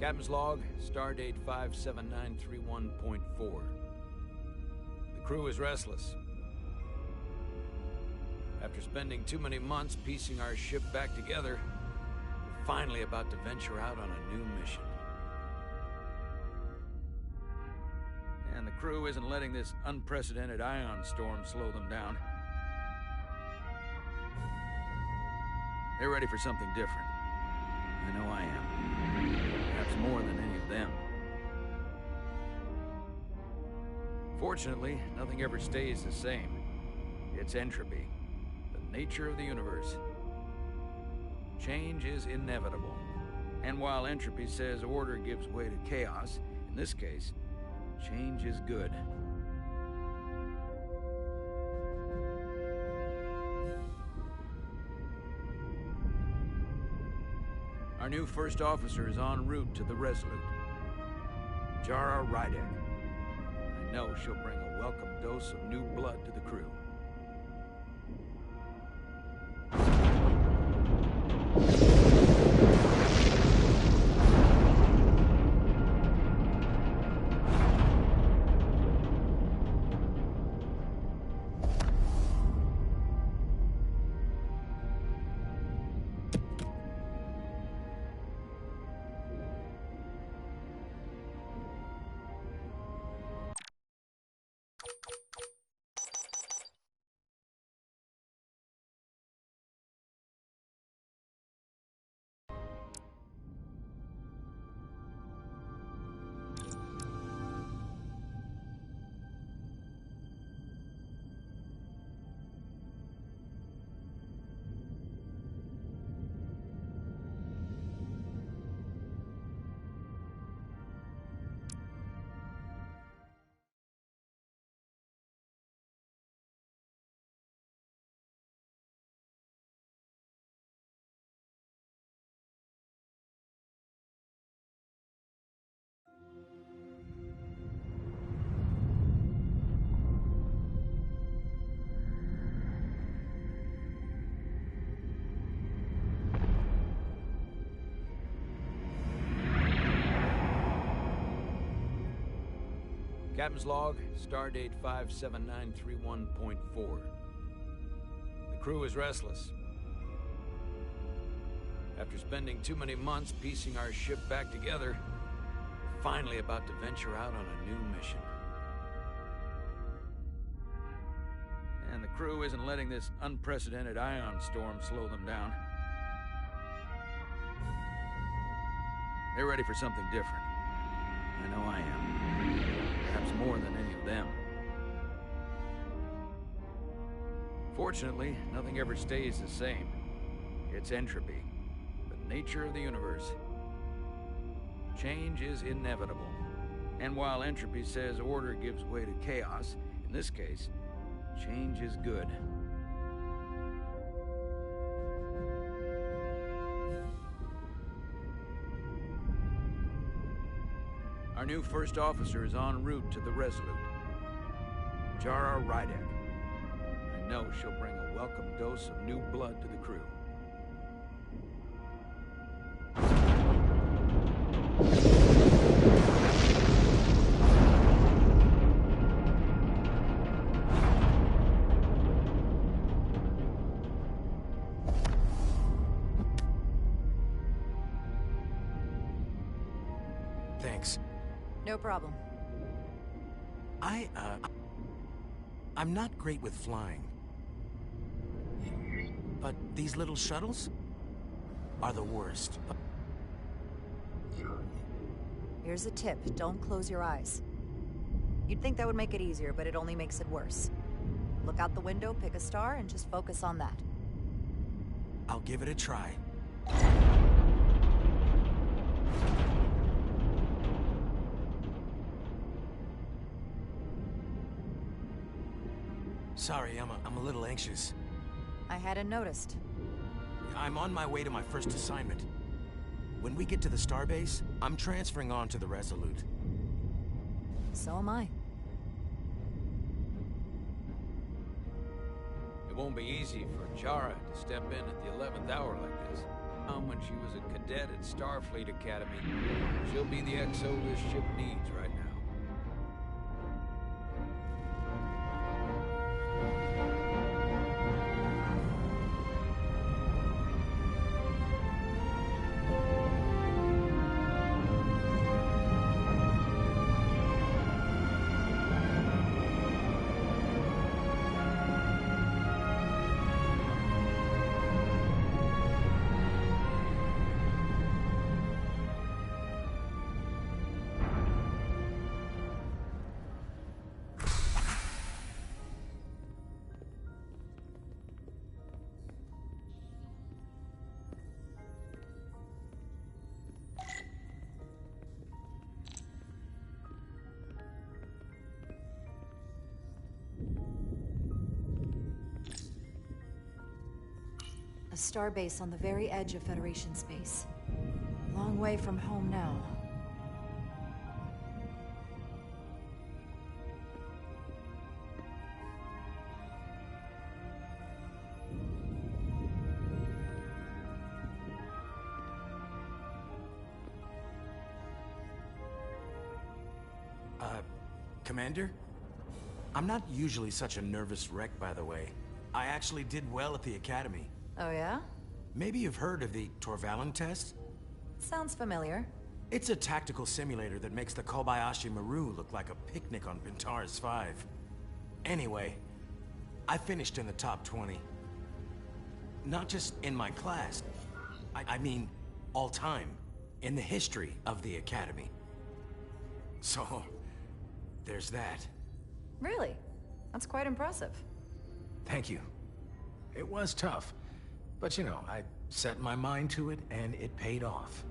Captain's log, stardate 57931.4. The crew is restless. After spending too many months piecing our ship back together, we're finally about to venture out on a new mission. And the crew isn't letting this unprecedented ion storm slow them down. They're ready for something different. I know I am. Perhaps more than any of them. Fortunately, nothing ever stays the same. It's entropy, the nature of the universe. Change is inevitable. And while entropy says order gives way to chaos, in this case, change is good. Our new first officer is en route to the Resolute. Jara Rydek. I know she'll bring a welcome dose of new blood to the crew. Captain's log, stardate 57931.4. The crew is restless. After spending too many months piecing our ship back together, we're finally about to venture out on a new mission. And the crew isn't letting this unprecedented ion storm slow them down. They're ready for something different. I know I am. Perhaps more than any of them. Fortunately, nothing ever stays the same. It's entropy, the nature of the universe. Change is inevitable. And while entropy says order gives way to chaos, in this case, change is good. Our new first officer is en route to the Resolute. Jara Rydek. I know she'll bring a welcome dose of new blood to the crew. Thanks. No problem. I'm not great with flying. But these little shuttles are the worst. Here's a tip. Don't close your eyes. You'd think that would make it easier, but it only makes it worse. Look out the window, pick a star, and just focus on that. I'll give it a try. Sorry, I'm a little anxious. I hadn't noticed. I'm on my way to my first assignment. When we get to the starbase, I'm transferring on to the Resolute. So am I. It won't be easy for Jara to step in at the 11th hour like this. When she was a cadet at Starfleet Academy. She'll be the XO this ship needs right now. A starbase on the very edge of Federation space. Long way from home now. Commander? I'm not usually such a nervous wreck, by the way. I actually did well at the Academy. Oh yeah? Maybe you've heard of the Torvalin test? Sounds familiar. It's a tactical simulator that makes the Kobayashi Maru look like a picnic on Pintaris 5. Anyway, I finished in the top 20. Not just in my class. I mean, all time. In the history of the Academy. So, there's that. Really? That's quite impressive. Thank you. It was tough. But you know, I set my mind to it and it paid off.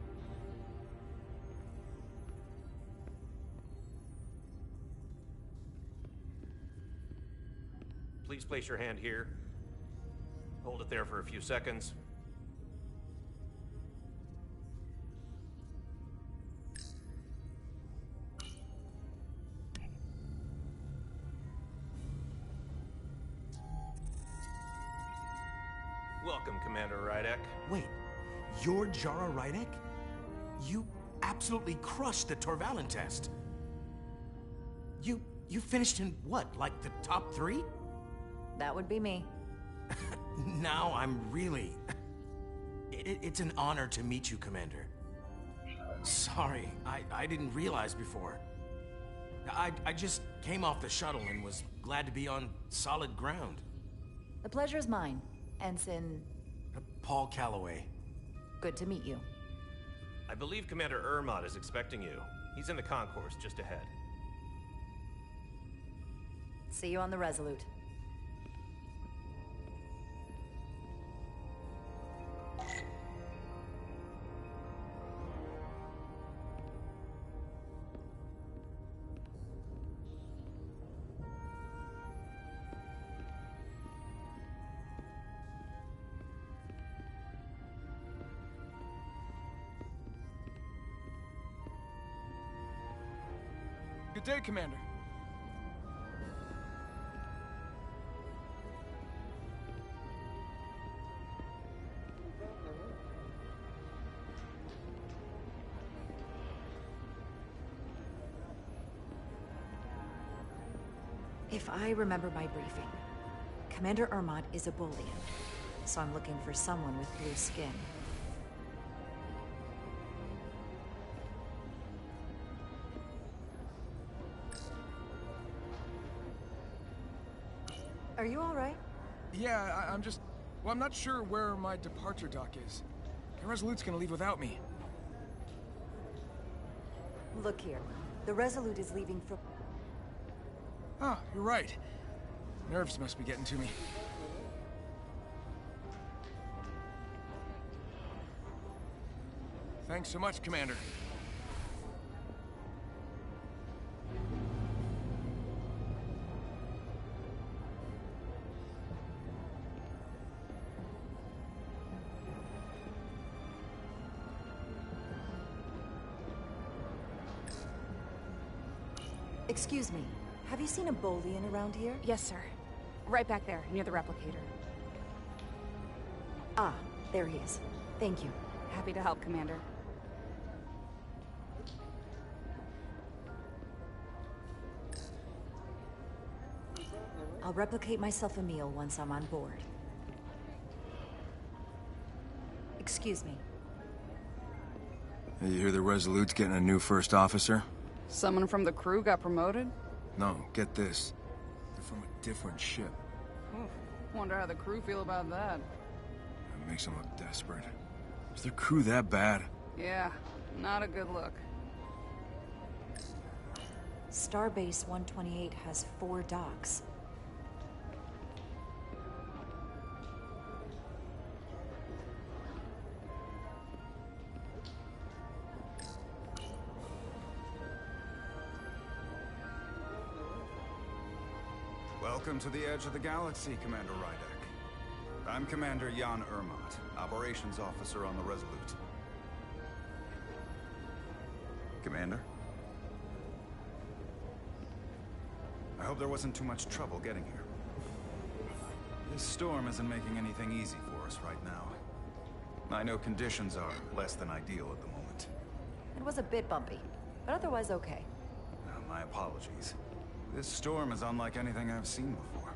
Please place your hand here. Hold it there for a few seconds. Welcome, Commander Rydek. Wait, you're Jara Rydek? You absolutely crushed the Torvalin test. You finished in what, like the top 3? That would be me. Now I'm really... It's an honor to meet you, Commander. Sorry, I didn't realize before. I just came off the shuttle and was glad to be on solid ground. The pleasure's mine, Ensign... Paul Calloway. Good to meet you. I believe Commander Ermot is expecting you. He's in the concourse just ahead. See you on the Resolute. Good day, Commander. If I remember my briefing, Commander Ermot is a Bolian, so I'm looking for someone with blue skin. Are you all right? Yeah, I'm just... Well, I'm not sure where my departure dock is. The Resolute's gonna leave without me. Look here. The Resolute is leaving for... Ah, you're right. Nerves must be getting to me. Thanks so much, Commander. Excuse me. Have you seen a Bolian around here? Yes, sir. Right back there, near the replicator. Ah, there he is. Thank you. Happy to help, Commander. I'll replicate myself a meal once I'm on board. Excuse me. You hear the Resolute's getting a new first officer? Someone from the crew got promoted? No, get this. They're from a different ship. Oof. Wonder how the crew feel about that. That makes them look desperate. Is their crew that bad? Yeah, not a good look. Starbase 128 has 4 docks. Welcome to the edge of the galaxy, Commander Rydek. I'm Commander Jan Ermot, Operations Officer on the Resolute. Commander? I hope there wasn't too much trouble getting here. This storm isn't making anything easy for us right now. I know conditions are less than ideal at the moment. It was a bit bumpy, but otherwise okay. My apologies. This storm is unlike anything I've seen before.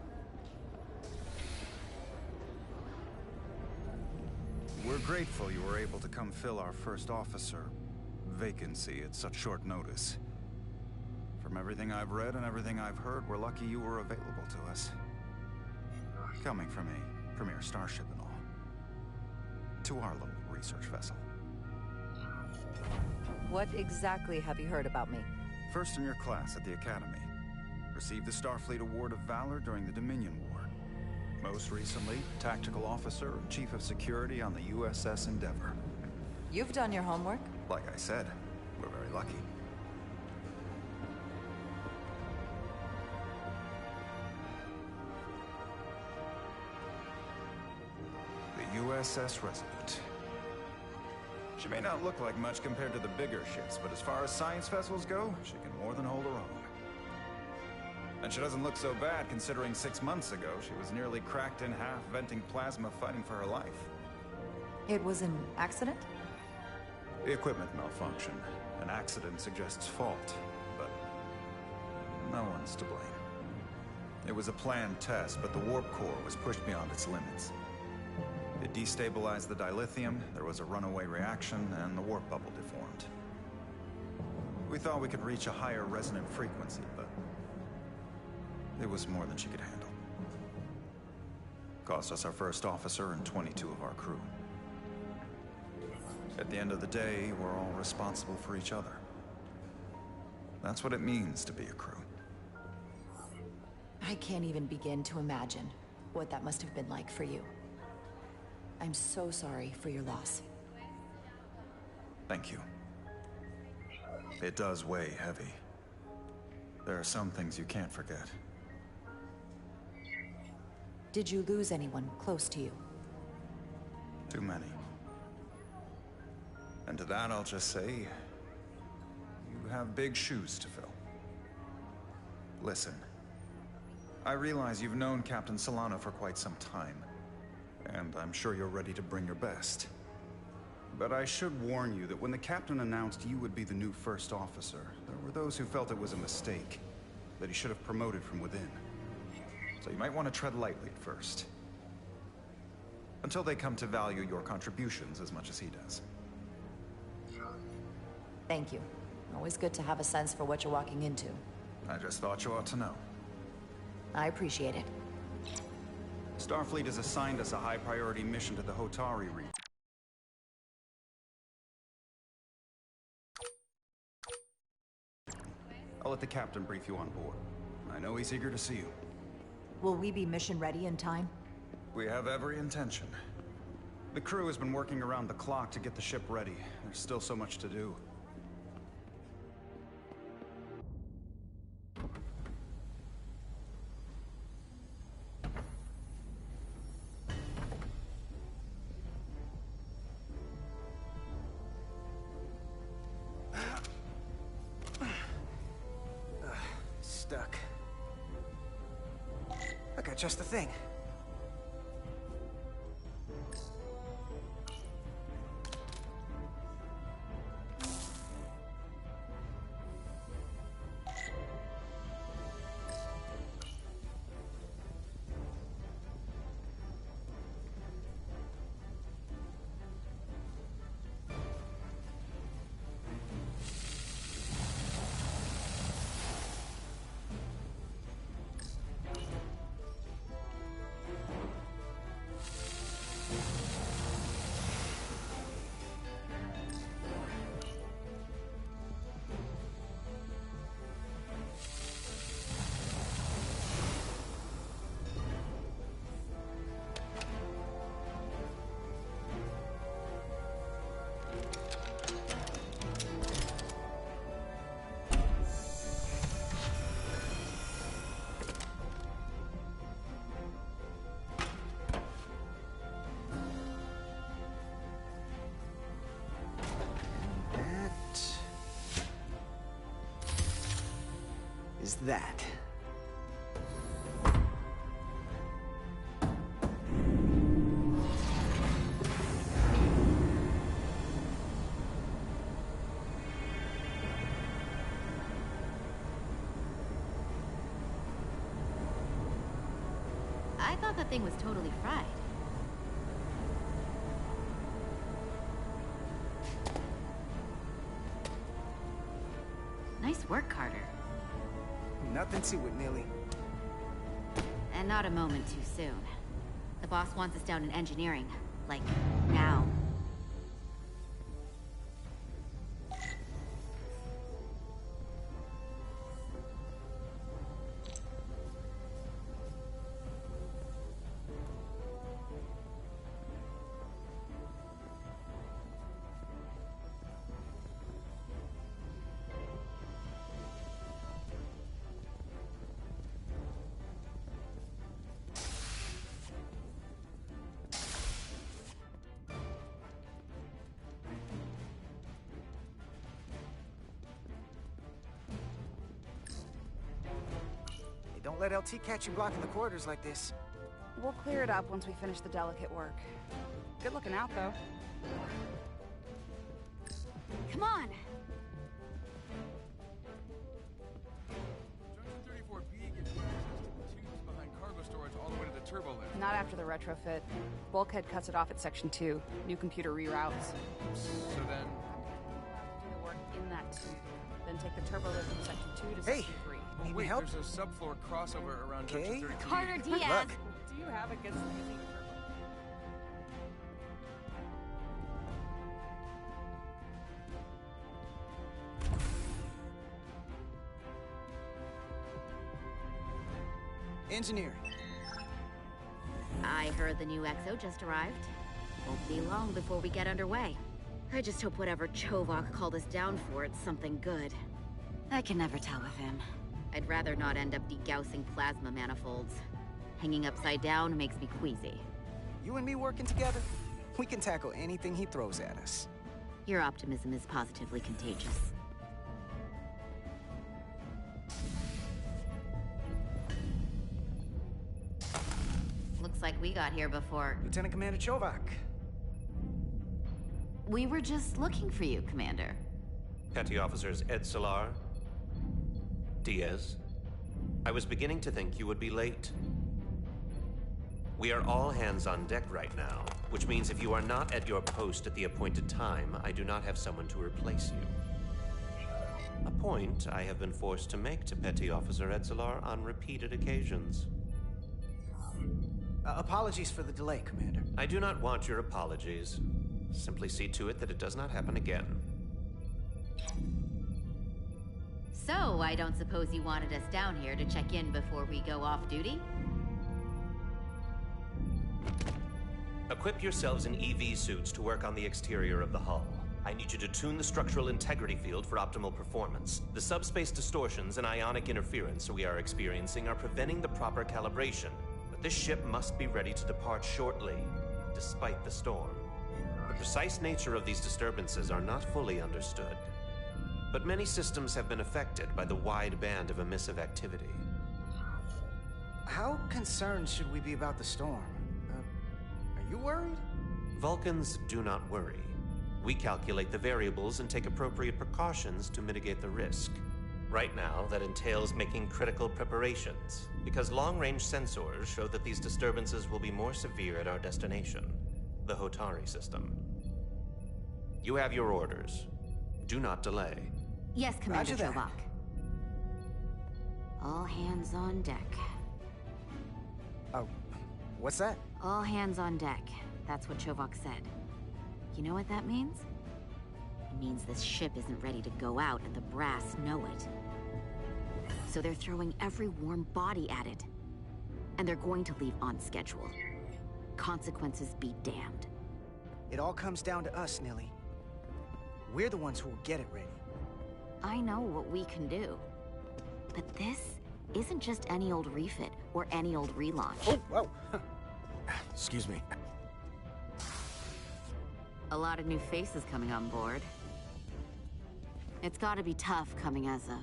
We're grateful you were able to come fill our first officer vacancy at such short notice. From everything I've read and everything I've heard, we're lucky you were available to us. Coming from a premier starship and all. To our little research vessel. What exactly have you heard about me? First in your class at the Academy. Received the Starfleet Award of Valor during the Dominion War. Most recently, Tactical Officer and Chief of Security on the USS Endeavor. You've done your homework? Like I said, we're very lucky. The USS Resolute. She may not look like much compared to the bigger ships, but as far as science vessels go, she can more than hold her own. And she doesn't look so bad, considering 6 months ago, she was nearly cracked in half, venting plasma, fighting for her life. It was an accident? The equipment malfunctioned. An accident suggests fault, but no one's to blame. It was a planned test, but the warp core was pushed beyond its limits. It destabilized the dilithium, there was a runaway reaction, and the warp bubble deformed. We thought we could reach a higher resonant frequency, but it was more than she could handle. Cost us our first officer and 22 of our crew. At the end of the day, we're all responsible for each other. That's what it means to be a crew. I can't even begin to imagine what that must have been like for you. I'm so sorry for your loss. Thank you. It does weigh heavy. There are some things you can't forget. Did you lose anyone close to you? Too many. And to that I'll just say, you have big shoes to fill. Listen, I realize you've known Captain Solano for quite some time, and I'm sure you're ready to bring your best. But I should warn you that when the captain announced you would be the new first officer, there were those who felt it was a mistake, that he should have promoted from within. So you might want to tread lightly at first. Until they come to value your contributions as much as he does. Thank you. Always good to have a sense for what you're walking into. I just thought you ought to know. I appreciate it. Starfleet has assigned us a high-priority mission to the Hotari region. I'll let the captain brief you on board. I know he's eager to see you. Will we be mission ready in time? We have every intention. The crew has been working around the clock to get the ship ready. There's still so much to do. Stuck. I got just the thing. is that. I thought that thing was totally fried. Nice work, Carter. Nothing to it, Millie. And not a moment too soon. The boss wants us down in engineering. Like, now. Hey, don't let LT catch you blocking the corridors like this. We'll clear it up once we finish the delicate work. Good looking out, though. Come on! Junction 34B gives you access to the tubes behind cargo storage all the way to the turbo lift. Not after the retrofit. Bulkhead cuts it off at Section 2. New computer reroutes. So then, Do the work in that tube. Then take the turbo lift from Section 2 to Hey! Section 3. oh Need me wait, help? there's a subfloor crossover around Okay. Junction 33B. Carter Good Diaz! luck. Do you have a good sleeping? Engineering. I heard the new XO just arrived. Won't be long before we get underway. I just hope whatever Chovak called us down for, it's something good. I can never tell with him. I'd rather not end up degaussing plasma manifolds. Hanging upside down makes me queasy. You and me working together, we can tackle anything he throws at us. Your optimism is positively contagious. Looks like we got here before. Lieutenant Commander Chovak. We were just looking for you, Commander. Petty Officers Ed Solar, Diaz. I was beginning to think you would be late. We are all hands on deck right now, which means if you are not at your post at the appointed time, I do not have someone to replace you. A point I have been forced to make to Petty Officer Edzelar on repeated occasions. Apologies for the delay, Commander. I do not want your apologies. Simply see to it that it does not happen again. So, I don't suppose you wanted us down here to check in before we go off duty? Equip yourselves in EV suits to work on the exterior of the hull. I need you to tune the structural integrity field for optimal performance. The subspace distortions and ionic interference we are experiencing are preventing the proper calibration. But this ship must be ready to depart shortly, despite the storm. The precise nature of these disturbances are not fully understood. But many systems have been affected by the wide band of emissive activity. How concerned should we be about the storm? Are you worried? Vulcans do not worry. We calculate the variables and take appropriate precautions to mitigate the risk. Right now, that entails making critical preparations, because long-range sensors show that these disturbances will be more severe at our destination, the Hotari system. You have your orders. Do not delay. Yes, Commander Roger that. Chovak. All hands on deck. Oh, what's that? All hands on deck. That's what Chovak said. You know what that means? It means this ship isn't ready to go out and the brass know it. So they're throwing every warm body at it. And they're going to leave on schedule. Consequences be damned. It all comes down to us, Nilly. We're the ones who will get it ready. I know what we can do. But this isn't just any old refit or any old relaunch. Oh, whoa. Excuse me. A lot of new faces coming on board. It's gotta be tough coming as a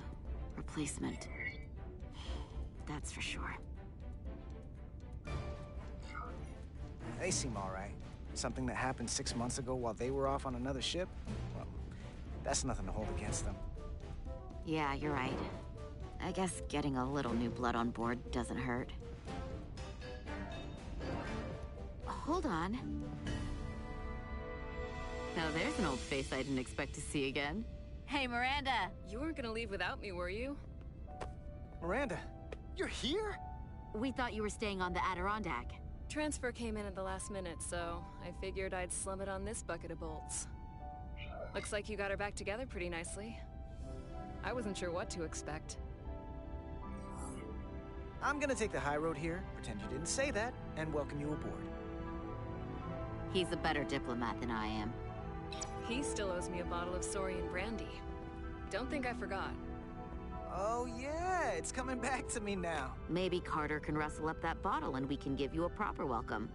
replacement. that's for sure. They seem all right. Something that happened 6 months ago while they were off on another ship? Well, that's nothing to hold against them. Yeah, you're right. I guess getting a little new blood on board doesn't hurt. Hold on. Now there's an old face I didn't expect to see again. Hey, Miranda! You weren't gonna leave without me, were you? Miranda, you're here? We thought you were staying on the Adirondack. Transfer came in at the last minute, so I figured I'd slum it on this bucket of bolts. Looks like you got her back together pretty nicely. I wasn't sure what to expect. I'm gonna take the high road here, pretend you didn't say that, and welcome you aboard. He's a better diplomat than I am. He still owes me a bottle of Saurian brandy. Don't think I forgot. Oh yeah, it's coming back to me now. Maybe Carter can rustle up that bottle and we can give you a proper welcome.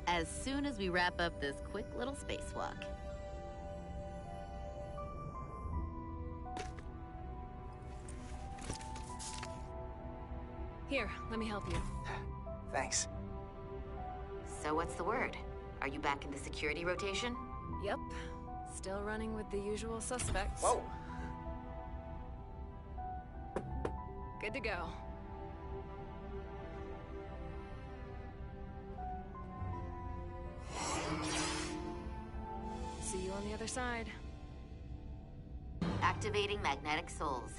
As soon as we wrap up this quick little spacewalk. Here, let me help you. Thanks. So what's the word? Are you back in the security rotation? Yep. Still running with the usual suspects. Whoa! Good to go. See you on the other side. Activating magnetic souls.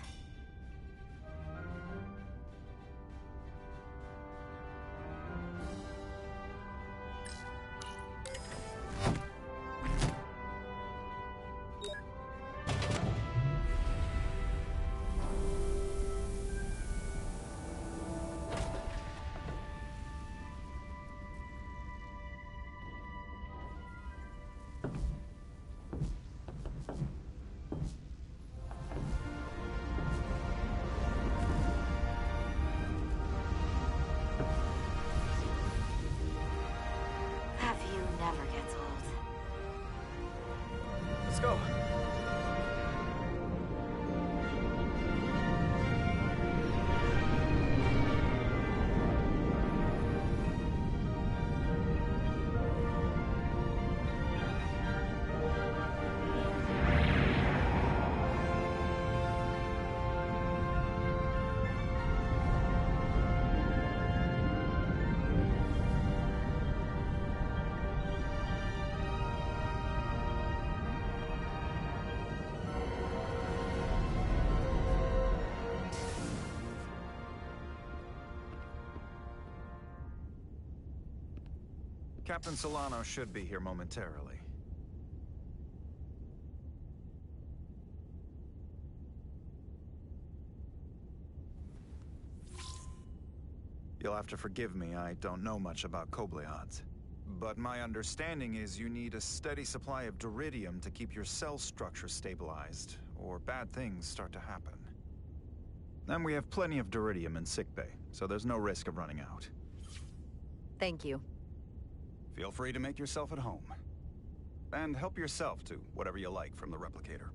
Never gets old. Let's go. Captain Solano should be here momentarily. You'll have to forgive me, I don't know much about Kobleods. But my understanding is you need a steady supply of duridium to keep your cell structure stabilized, or bad things start to happen. And we have plenty of duridium in sickbay, so there's no risk of running out. Thank you. Feel free to make yourself at home. And help yourself to whatever you like from the replicator.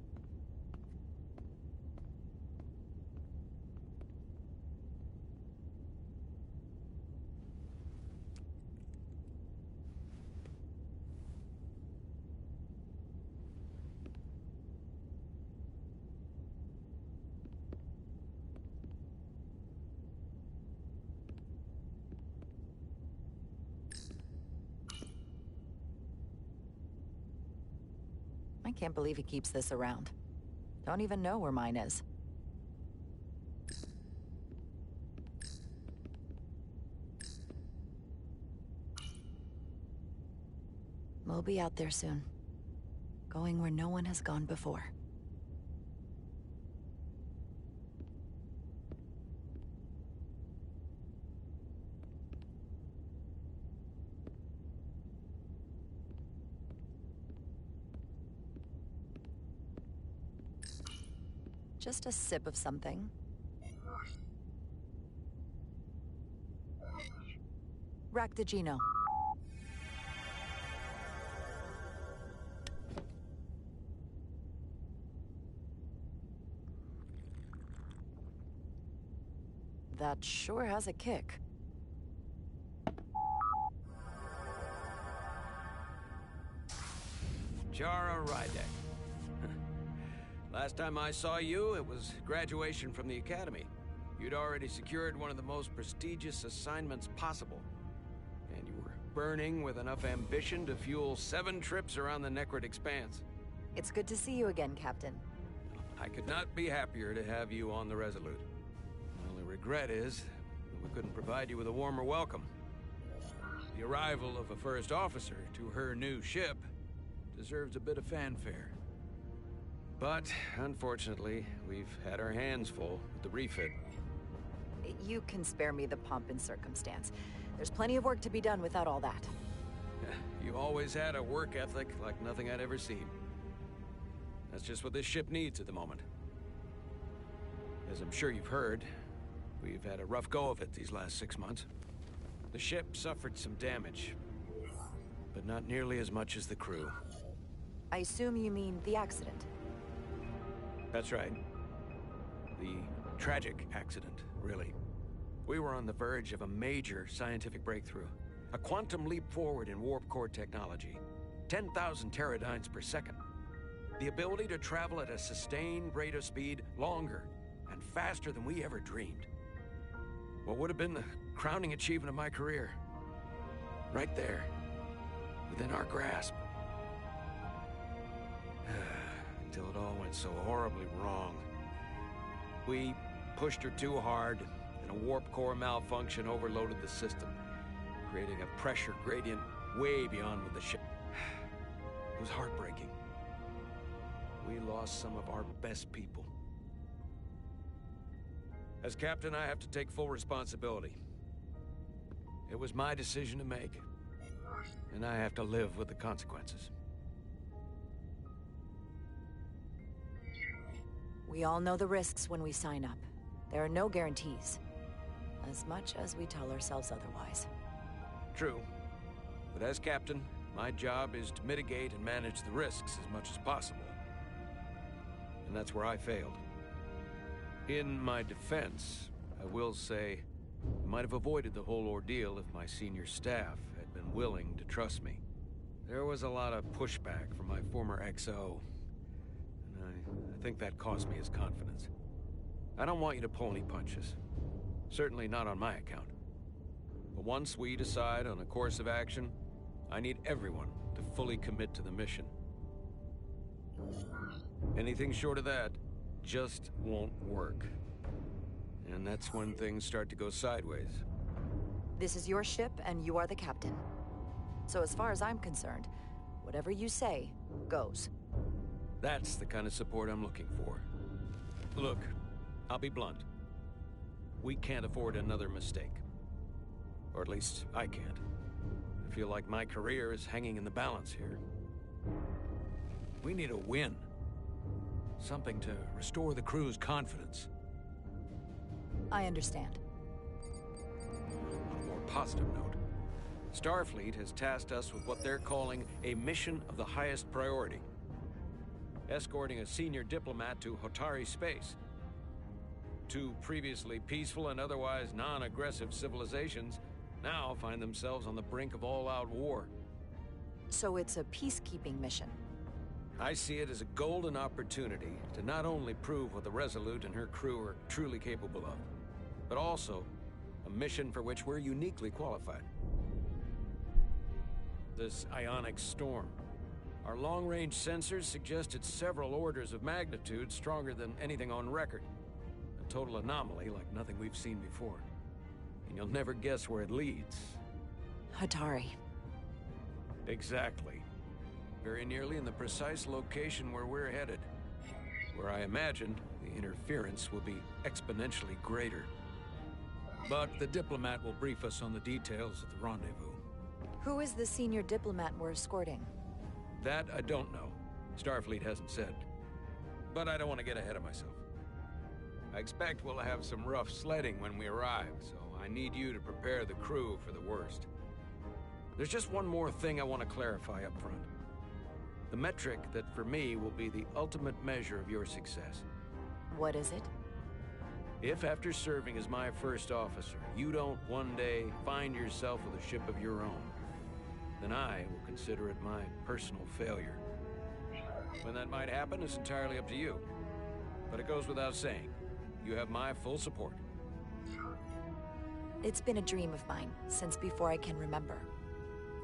I can't believe he keeps this around. Don't even know where mine is. We'll be out there soon. Going where no one has gone before. Just a sip of something. Raktajino. That sure has a kick. Chara Rydek. Last time I saw you, it was graduation from the Academy. You'd already secured one of the most prestigious assignments possible. And you were burning with enough ambition to fuel 7 trips around the Necrid Expanse. It's good to see you again, Captain. I could not be happier to have you on the Resolute. My only regret is that we couldn't provide you with a warmer welcome. The arrival of a first officer to her new ship deserves a bit of fanfare. But, unfortunately, we've had our hands full with the refit. You can spare me the pomp and circumstance. There's plenty of work to be done without all that. You always had a work ethic like nothing I'd ever seen. That's just what this ship needs at the moment. As I'm sure you've heard, we've had a rough go of it these last 6 months. The ship suffered some damage, but not nearly as much as the crew. I assume you mean the accident. That's right. The tragic accident, really. We were on the verge of a major scientific breakthrough. A quantum leap forward in warp core technology. 10,000 teradynes per second. The ability to travel at a sustained rate of speed longer and faster than we ever dreamed. What would have been the crowning achievement of my career. Right there, within our grasp. Until it all went so horribly wrong. We pushed her too hard, and a warp core malfunction overloaded the system, creating a pressure gradient way beyond what the ship. It was heartbreaking. We lost some of our best people. As captain, I have to take full responsibility. It was my decision to make, and I have to live with the consequences. We all know the risks when we sign up. There are no guarantees. As much as we tell ourselves otherwise. True. But as captain, my job is to mitigate and manage the risks as much as possible. And that's where I failed. In my defense, I will say, I might have avoided the whole ordeal if my senior staff had been willing to trust me. There was a lot of pushback from my former XO, and I think that cost me his confidence. I don't want you to pull any punches. Certainly not on my account. But once we decide on a course of action, I need everyone to fully commit to the mission. Anything short of that just won't work. And that's when things start to go sideways. This is your ship, and you are the captain. So as far as I'm concerned, whatever you say, goes. That's the kind of support I'm looking for. Look, I'll be blunt. We can't afford another mistake. Or at least, I can't. I feel like my career is hanging in the balance here. We need a win. Something to restore the crew's confidence. I understand. On a more positive note, Starfleet has tasked us with what they're calling a mission of the highest priority. Escorting a senior diplomat to Hotari space. 2 previously peaceful and otherwise non-aggressive civilizations now find themselves on the brink of all-out war. So it's a peacekeeping mission. I see it as a golden opportunity to not only prove what the Resolute and her crew are truly capable of, but also a mission for which we're uniquely qualified. This ionic storm. Our long-range sensors suggest it's several orders of magnitude stronger than anything on record. A total anomaly like nothing we've seen before. And you'll never guess where it leads. Hotari. Exactly. Very nearly in the precise location where we're headed. Where I imagine the interference will be exponentially greater. But the diplomat will brief us on the details of the rendezvous. Who is the senior diplomat we're escorting? That I don't know. Starfleet hasn't said. But I don't want to get ahead of myself. I expect we'll have some rough sledding when we arrive, so I need you to prepare the crew for the worst. There's just one more thing I want to clarify up front. The metric that for me will be the ultimate measure of your success. What is it? If after serving as my first officer, you don't one day find yourself with a ship of your own, then I will consider it my personal failure. When that might happen is entirely up to you. But it goes without saying, you have my full support. It's been a dream of mine since before I can remember.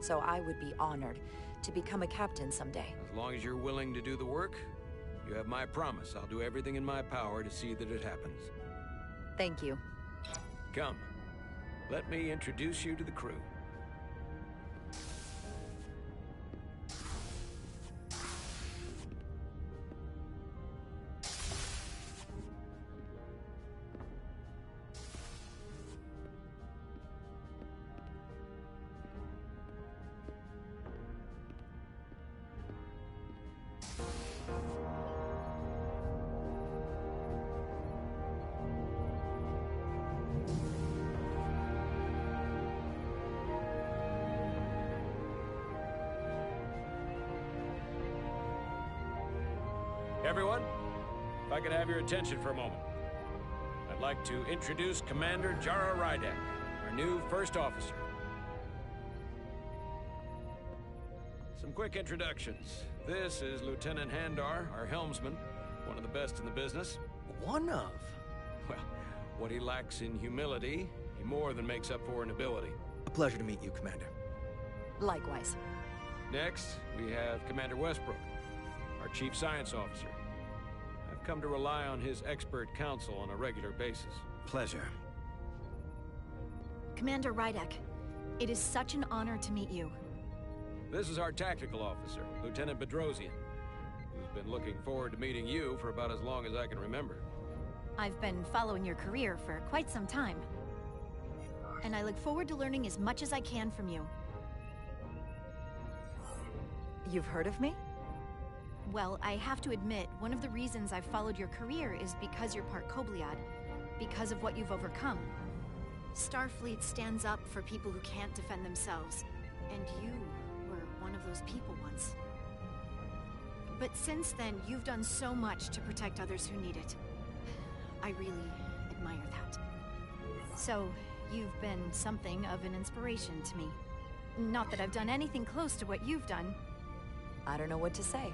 So I would be honored to become a captain someday. As long as you're willing to do the work, you have my promise. I'll do everything in my power to see that it happens. Thank you. Come, let me introduce you to the crew. Everyone, if I could have your attention for a moment. I'd like to introduce Commander Jara Rydek, our new first officer. Some quick introductions. This is Lieutenant Handar, our helmsman, one of the best in the business. One of? Well, what he lacks in humility, he more than makes up for in ability. A pleasure to meet you, Commander. Likewise. Next, we have Commander Westbrook, our Chief Science Officer. I've come to rely on his expert counsel on a regular basis. Pleasure. Commander Rydek, it is such an honor to meet you. This is our tactical officer, Lieutenant Bedrosian, who's been looking forward to meeting you for about as long as I can remember. I've been following your career for quite some time, and I look forward to learning as much as I can from you. You've heard of me? Well, I have to admit, one of the reasons I've followed your career is because you're part Kobliad, because of what you've overcome. Starfleet stands up for people who can't defend themselves, and you were one of those people once. But since then, you've done so much to protect others who need it. I really admire that. So, you've been something of an inspiration to me. Not that I've done anything close to what you've done. I don't know what to say.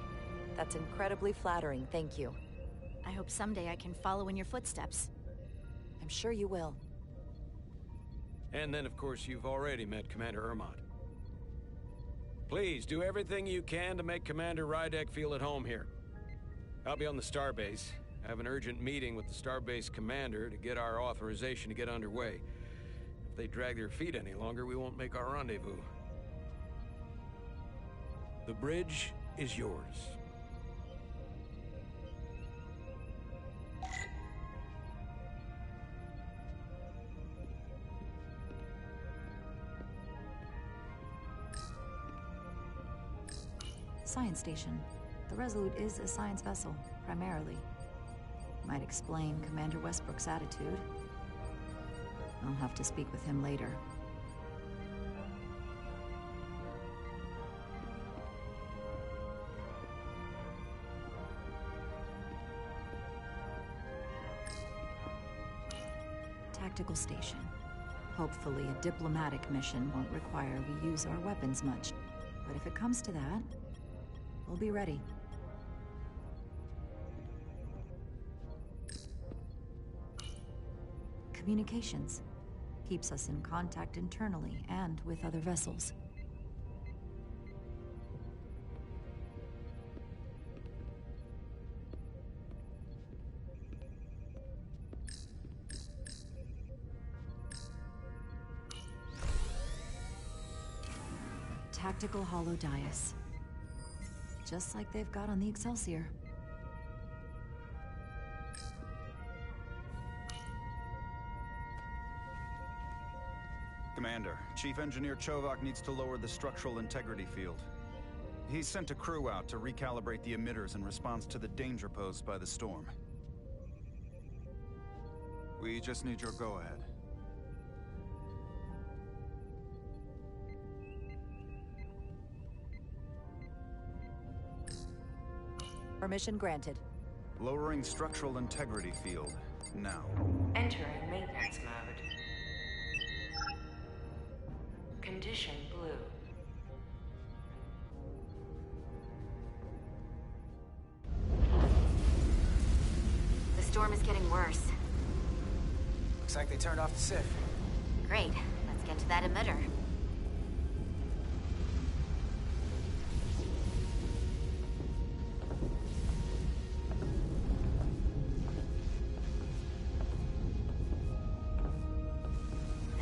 That's incredibly flattering, thank you. I hope someday I can follow in your footsteps. I'm sure you will. And then, of course, you've already met Commander Ermont. Please, do everything you can to make Commander Rydek feel at home here. I'll be on the starbase. I have an urgent meeting with the starbase commander to get our authorization to get underway. If they drag their feet any longer, we won't make our rendezvous. The bridge is yours. Science station. The Resolute is a science vessel, primarily. Might explain Commander Westbrook's attitude. I'll have to speak with him later. Tactical station. Hopefully a diplomatic mission won't require we use our weapons much. But if it comes to that, we'll be ready. Communications. Keeps us in contact internally and with other vessels. Tactical holodias. Just like they've got on the Excelsior. Commander, Chief Engineer Chovak needs to lower the structural integrity field. He's sent a crew out to recalibrate the emitters in response to the danger posed by the storm. We just need your go-ahead. Permission granted. Lowering structural integrity field. Now. Entering maintenance mode. Condition blue. The storm is getting worse. Looks like they turned off the SIF. Great. Let's get to that emitter.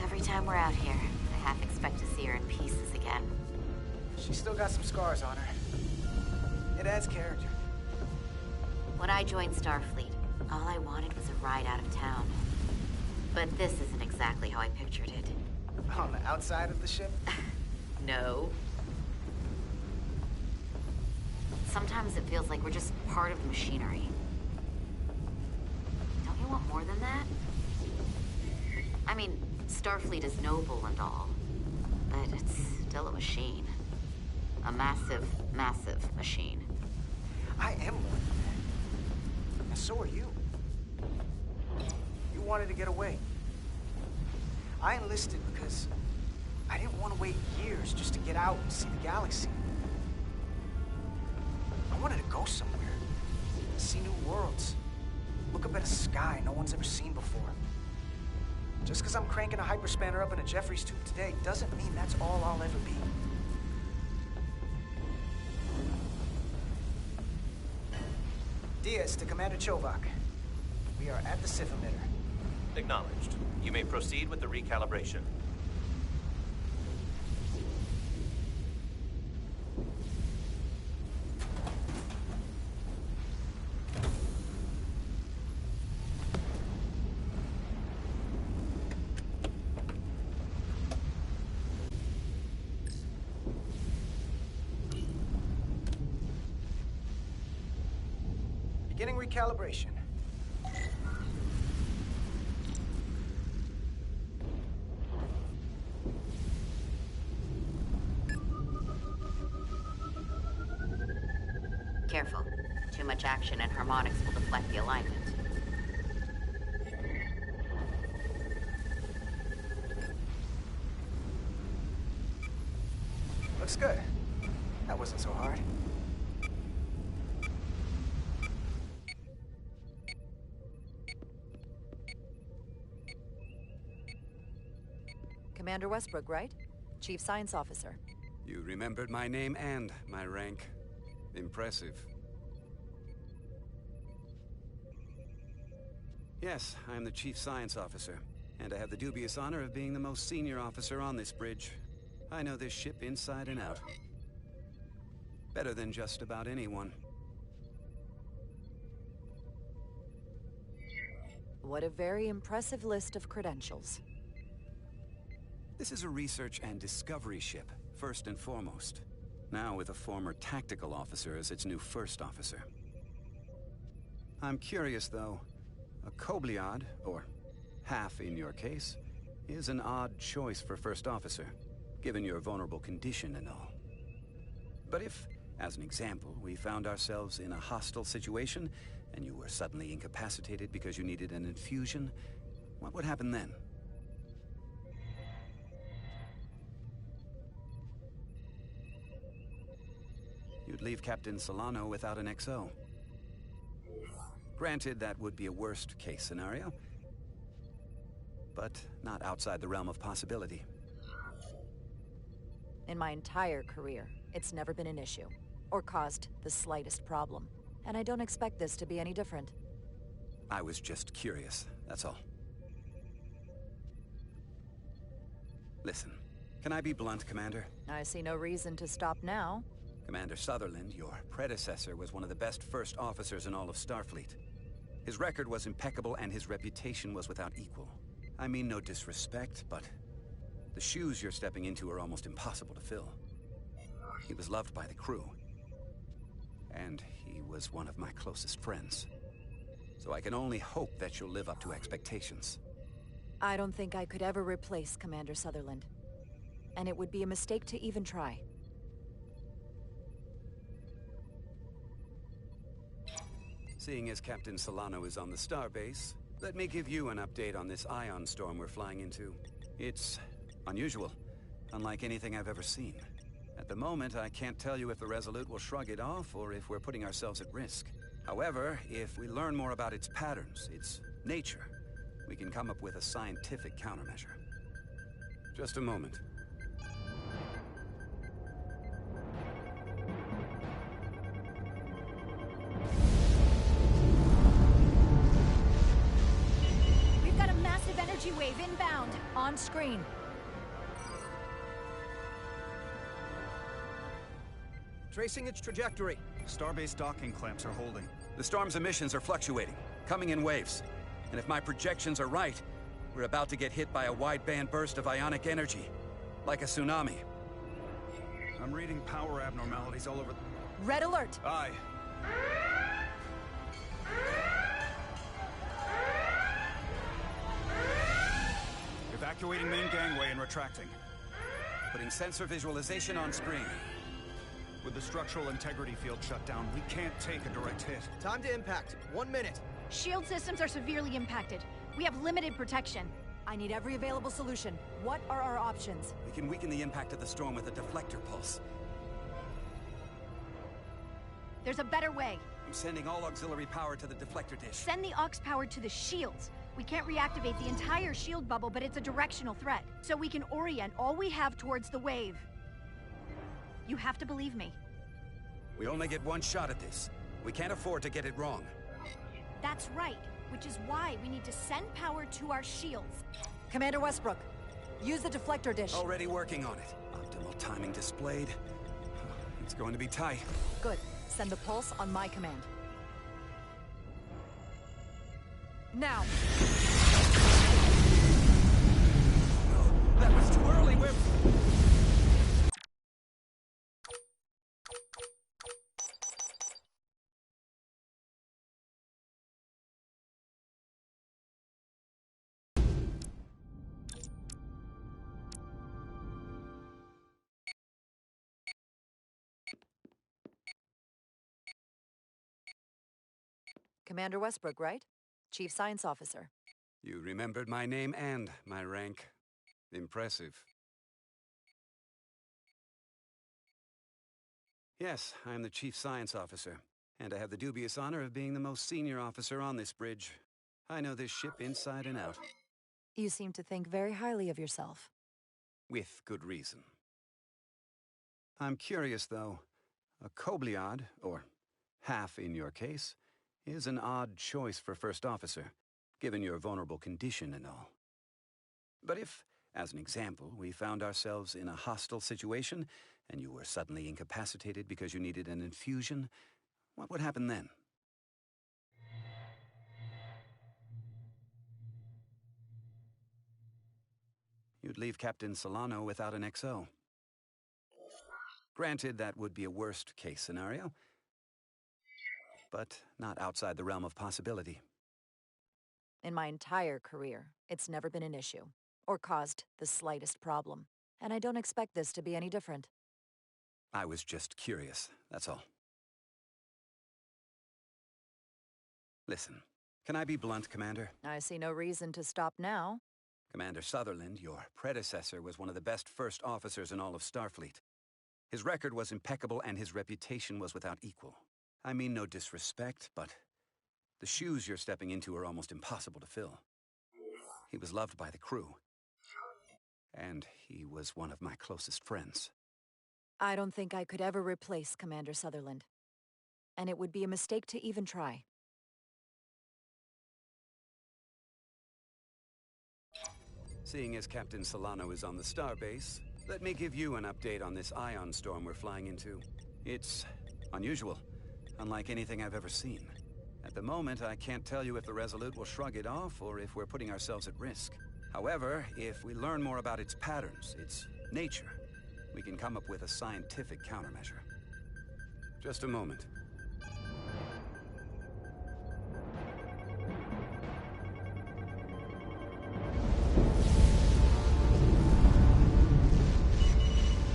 Every time we're out here, I half expect to see her in pieces again. She's still got some scars on her. It adds character. When I joined Starfleet, all I wanted was a ride out of town. But this isn't exactly how I pictured it. On the outside of the ship? No. Sometimes it feels like we're just part of the machinery. Don't you want more than that? I mean, Starfleet is noble and all, but it's still a machine. A massive, massive machine. I am more than that. And so are you. You wanted to get away. I enlisted because I didn't want to wait years just to get out and see the galaxy. I wanted to go somewhere, see new worlds, look up at a sky no one's ever seen before. Just because I'm cranking a hyperspanner up in a Jeffries tube today doesn't mean that's all I'll ever be. Diaz to Commander Chovak. We are at the SIF emitter. Acknowledged. You may proceed with the recalibration. Beginning recalibration. Careful. Too much action and harmonics will deflect the alignment. Looks good. That wasn't so hard. Commander Westbrook, right? Chief Science Officer. You remembered my name and my rank. Impressive. Yes, I'm the Chief Science Officer, and I have the dubious honor of being the most senior officer on this bridge. I know this ship inside and out. Better than just about anyone. What a very impressive list of credentials. This is a research and discovery ship, first and foremost. Now with a former tactical officer as its new first officer. I'm curious, though. A Kobliad, or half in your case, is an odd choice for first officer, given your vulnerable condition and all. But if, as an example, we found ourselves in a hostile situation, and you were suddenly incapacitated because you needed an infusion, what would happen then? You'd leave Captain Solano without an XO. Granted, that would be a worst-case scenario, but not outside the realm of possibility. In my entire career, it's never been an issue, or caused the slightest problem. And I don't expect this to be any different. I was just curious, that's all. Listen, can I be blunt, Commander? I see no reason to stop now. Commander Sutherland, your predecessor, was one of the best first officers in all of Starfleet. His record was impeccable and his reputation was without equal. I mean no disrespect, but the shoes you're stepping into are almost impossible to fill. He was loved by the crew. And he was one of my closest friends. So I can only hope that you'll live up to expectations. I don't think I could ever replace Commander Sutherland. And it would be a mistake to even try. Seeing as Captain Solano is on the starbase, Let me give you an update on this ion storm we're flying into. It's unusual, unlike anything I've ever seen. At the moment, I can't tell you if the Resolute will shrug it off or if we're putting ourselves at risk. However, if we learn more about its patterns, its nature, we can come up with a scientific countermeasure. Just a moment. We've got a massive energy wave inbound. On screen. Tracing its trajectory. Starbase docking clamps are holding. The storm's emissions are fluctuating, coming in waves. And if my projections are right, we're about to get hit by a wide-band burst of ionic energy, like a tsunami. I'm reading power abnormalities all over. Red alert! Aye. Evacuating main gangway and retracting. Putting sensor visualization on screen. With the structural integrity field shut down, we can't take a direct hit. Time to impact. 1 minute. Shield systems are severely impacted. We have limited protection. I need every available solution. What are our options? We can weaken the impact of the storm with a deflector pulse. There's a better way. I'm sending all auxiliary power to the deflector dish. Send the aux power to the shields. We can't reactivate the entire shield bubble, but it's a directional threat. So we can orient all we have towards the wave. You have to believe me. We only get one shot at this. We can't afford to get it wrong. That's right, which is why we need to send power to our shields. Commander Westbrook, use the deflector dish. Already working on it. Optimal timing displayed. It's going to be tight. Good. Send the pulse on my command. Now! No, that was too early. We're... Commander Westbrook, right? Chief Science Officer. You remembered my name and my rank. Impressive. Yes, I'm the Chief Science Officer, and I have the dubious honor of being the most senior officer on this bridge. I know this ship inside and out. You seem to think very highly of yourself. With good reason. I'm curious, though. A Kobliad, or half in your case, is an odd choice for First Officer, given your vulnerable condition and all. But if, as an example, we found ourselves in a hostile situation, and you were suddenly incapacitated because you needed an infusion, what would happen then? You'd leave Captain Solano without an XO. Granted, that would be a worst-case scenario, but not outside the realm of possibility. In my entire career, it's never been an issue, or caused the slightest problem. And I don't expect this to be any different. I was just curious, that's all. Listen, can I be blunt, Commander? I see no reason to stop now. Commander Sutherland, your predecessor, was one of the best first officers in all of Starfleet. His record was impeccable and his reputation was without equal. I mean no disrespect, but the shoes you're stepping into are almost impossible to fill. He was loved by the crew, and he was one of my closest friends. I don't think I could ever replace Commander Sutherland. And it would be a mistake to even try. Seeing as Captain Solano is on the starbase, let me give you an update on this ion storm we're flying into. It's unusual, unlike anything I've ever seen. At the moment, I can't tell you if the Resolute will shrug it off or if we're putting ourselves at risk. However, if we learn more about its patterns, its nature, we can come up with a scientific countermeasure. Just a moment.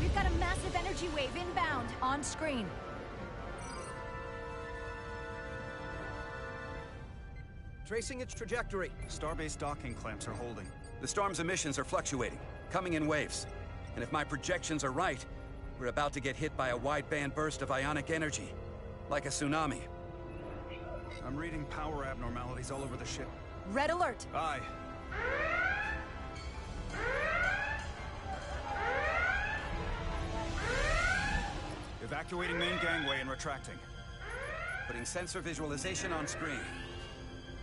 We've got a massive energy wave inbound. On screen. Tracing its trajectory. Starbase docking clamps are holding. The storm's emissions are fluctuating, coming in waves. And if my projections are right, we're about to get hit by a wide-band burst of ionic energy. Like a tsunami. I'm reading power abnormalities all over the ship. Red alert! Aye. Evacuating main gangway and retracting. Putting sensor visualization on screen.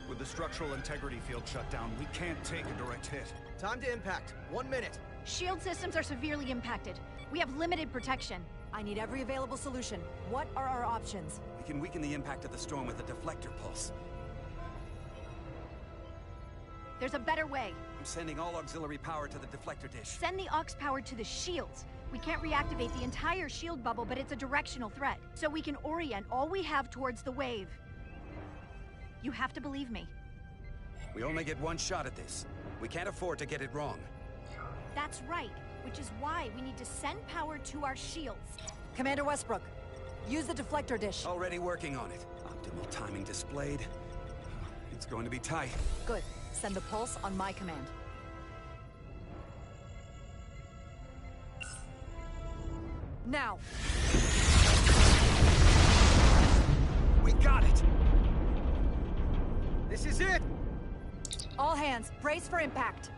With the structural integrity field shut down, we can't take a direct hit. Time to impact. 1 minute. Shield systems are severely impacted. We have limited protection. I need every available solution. What are our options? We can weaken the impact of the storm with a deflector pulse. There's a better way. I'm sending all auxiliary power to the deflector dish. Send the aux power to the shields. We can't reactivate the entire shield bubble, but it's a directional threat. So we can orient all we have towards the wave. You have to believe me. We only get one shot at this. We can't afford to get it wrong. That's right, which is why we need to send power to our shields. Commander Westbrook, use the deflector dish. Already working on it. Optimal timing displayed. It's going to be tight. Good. Send the pulse on my command. Now! We got it! This is it! All hands, brace for impact.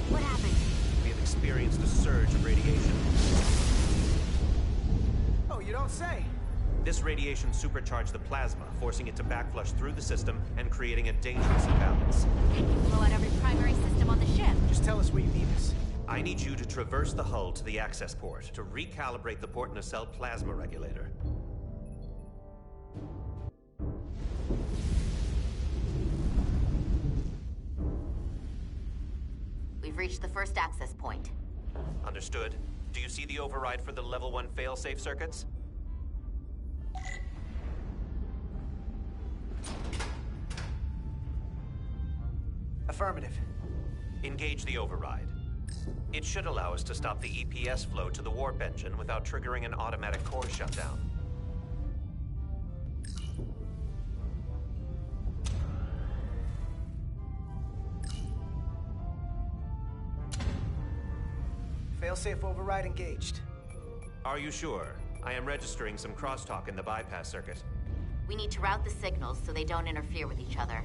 What happened? We have experienced a surge of radiation. Oh, you don't say. This radiation supercharged the plasma, forcing it to backflush through the system and creating a dangerous imbalance. Can you blow out every primary system on the ship? Just tell us where you need us. I need you to traverse the hull to the access port to recalibrate the port nacelle plasma regulator. We've reached the first access point. Understood. Do you see the override for the level 1 failsafe circuits? Affirmative. Engage the override. It should allow us to stop the EPS flow to the warp engine without triggering an automatic core shutdown. Failsafe override engaged. Are you sure? I am registering some crosstalk in the bypass circuit. We need to route the signals so they don't interfere with each other.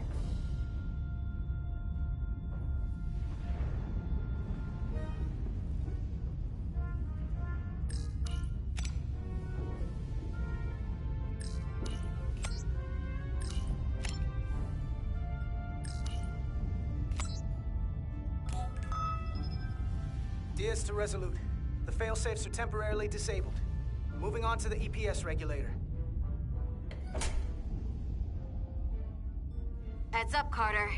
Diaz to Resolute. The failsafes are temporarily disabled. Moving on to the EPS regulator. Heads up, Carter.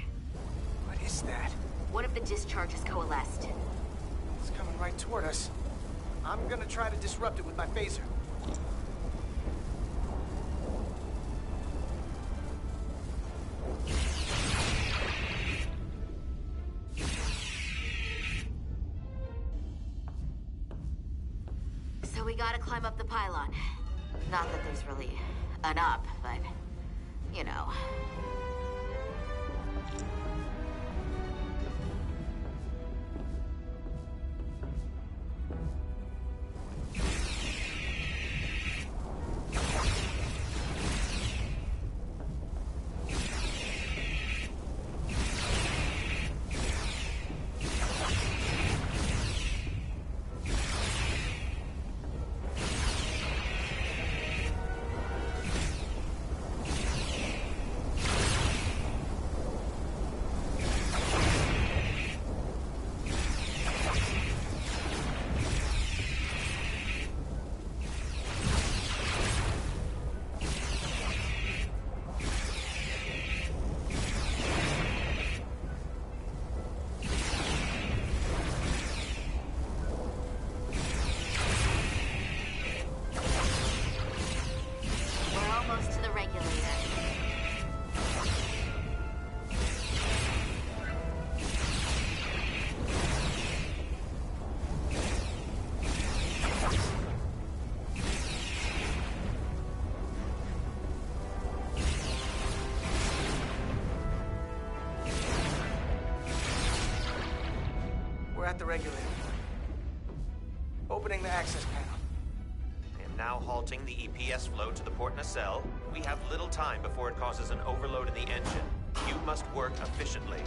What is that? One of the discharges coalesced. It's coming right toward us. I'm gonna try to disrupt it with my phaser. So we gotta climb up the pylon. Not that there's really an up, but, you know. We're at the regulator. Opening the access panel. I am now halting the EPS flow to the port nacelle. We have little time before it causes an overload in the engine. You must work efficiently.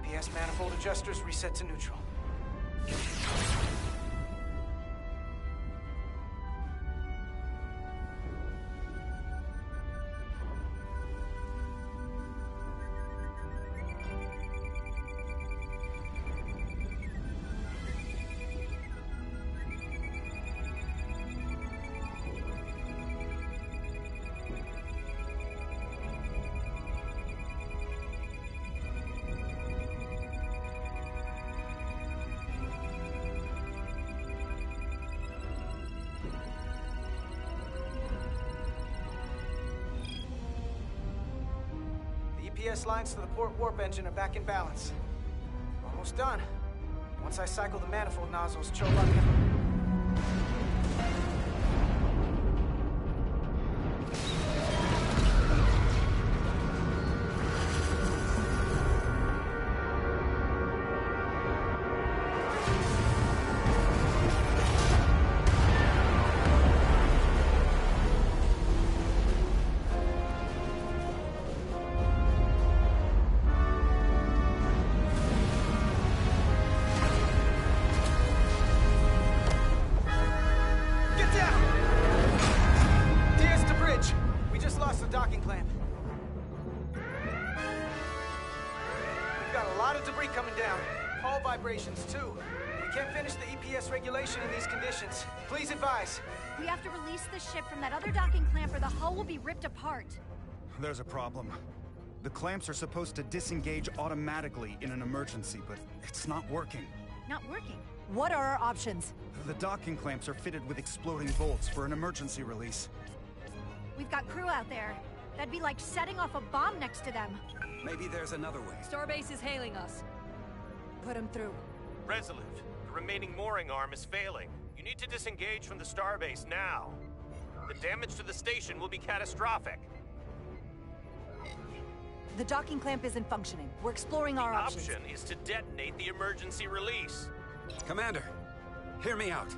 EPS manifold adjusters reset to neutral. EPS lines to the port warp engine are back in balance. Almost done. Once I cycle the manifold nozzles, Chobot can... vibrations, too. We can't finish the EPS regulation in these conditions. Please advise. We have to release the ship from that other docking clamp or the hull will be ripped apart. There's a problem. The clamps are supposed to disengage automatically in an emergency, but it's not working. Not working? What are our options? The docking clamps are fitted with exploding bolts for an emergency release. We've got crew out there. That'd be like setting off a bomb next to them. Maybe there's another way. Starbase is hailing us. Put him through. Resolute, the remaining mooring arm is failing. You need to disengage from the starbase now. The damage to the station will be catastrophic. The docking clamp isn't functioning. We're exploring our options. The option is to detonate the emergency release. Commander, hear me out.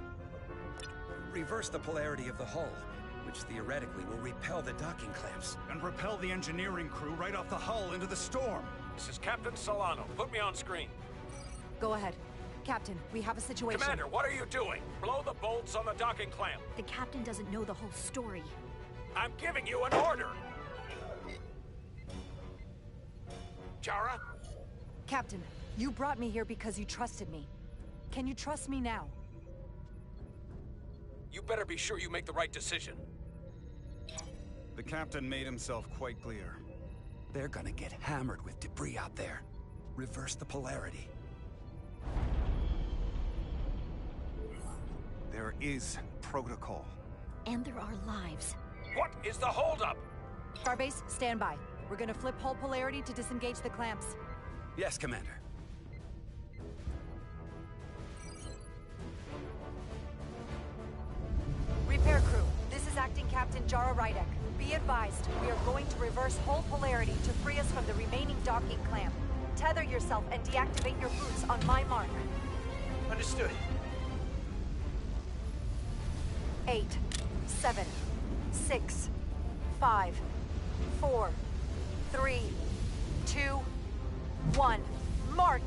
Reverse the polarity of the hull, which theoretically will repel the docking clamps. And repel the engineering crew right off the hull into the storm. This is Captain Solano. Put me on screen. Go ahead. Captain, we have a situation. Commander, what are you doing? Blow the bolts on the docking clamp. The captain doesn't know the whole story. I'm giving you an order. Jara? Captain, you brought me here because you trusted me. Can you trust me now? You better be sure you make the right decision. The captain made himself quite clear. They're gonna get hammered with debris out there. Reverse the polarity. There is protocol. And there are lives. What is the holdup? Starbase, stand by. We're gonna flip hull polarity to disengage the clamps. Yes, Commander. Repair crew, this is Acting Captain Jara Rydek. Be advised, we are going to reverse hull polarity to free us from the remaining docking clamp. Tether yourself and deactivate your boots on my mark. Understood. 8, 7, 6, 5, 4, 3, 2, 1. Mark!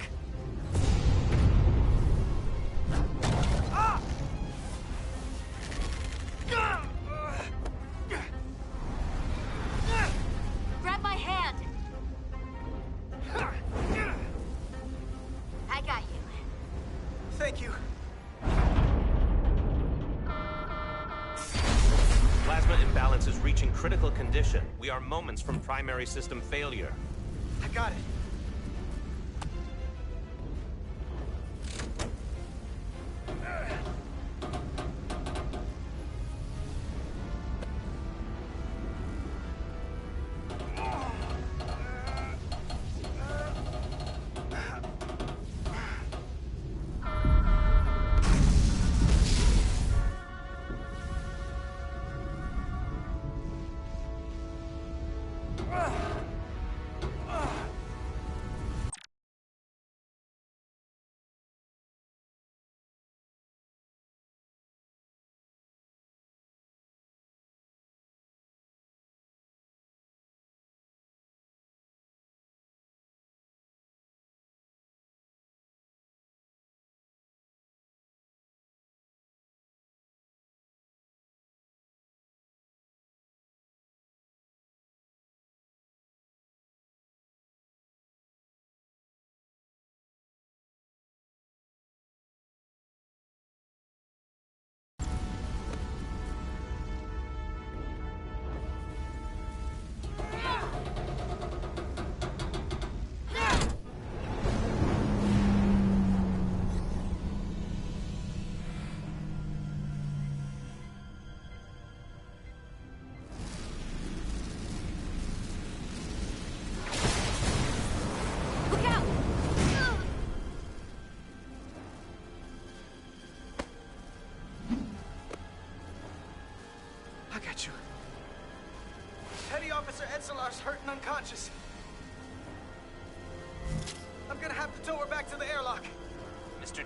Ah! Grab my hand! I got you. Thank you. Plasma imbalance is reaching critical condition. We are moments from primary system failure. I got it.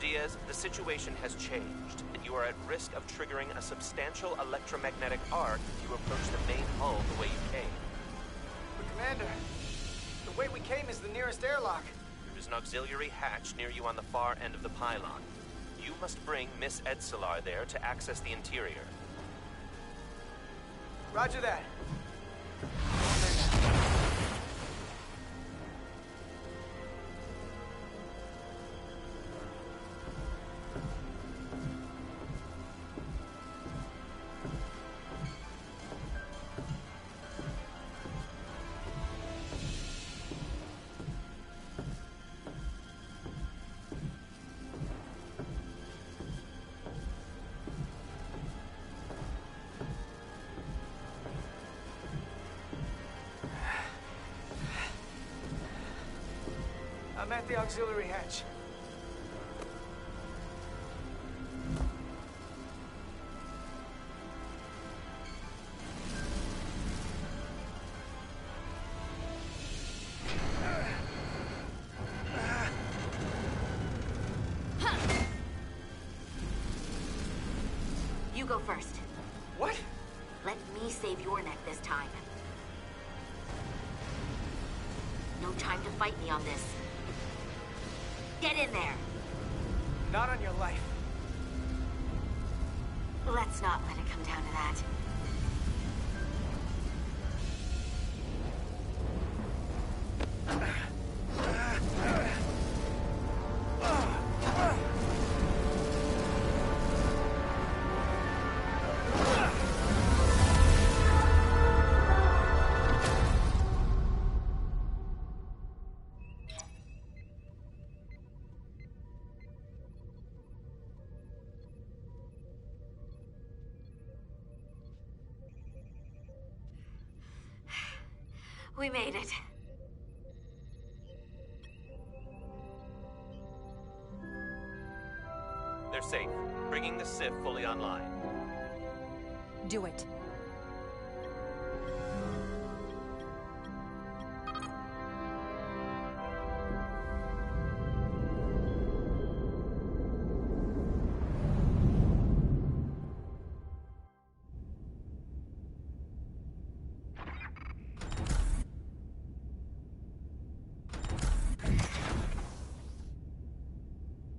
Diaz, the situation has changed, and you are at risk of triggering a substantial electromagnetic arc if you approach the main hull the way you came. But Commander, the way we came is the nearest airlock. There is an auxiliary hatch near you on the far end of the pylon. You must bring Miss Edsolar there to access the interior. Roger that. I'm at the auxiliary hatch. You go first. What? Let me save your neck this time. No time to fight me on this. Get in there! Not on your life. Let's not let it come down to that. We made it. They're safe, bringing the SIF fully online. Do it.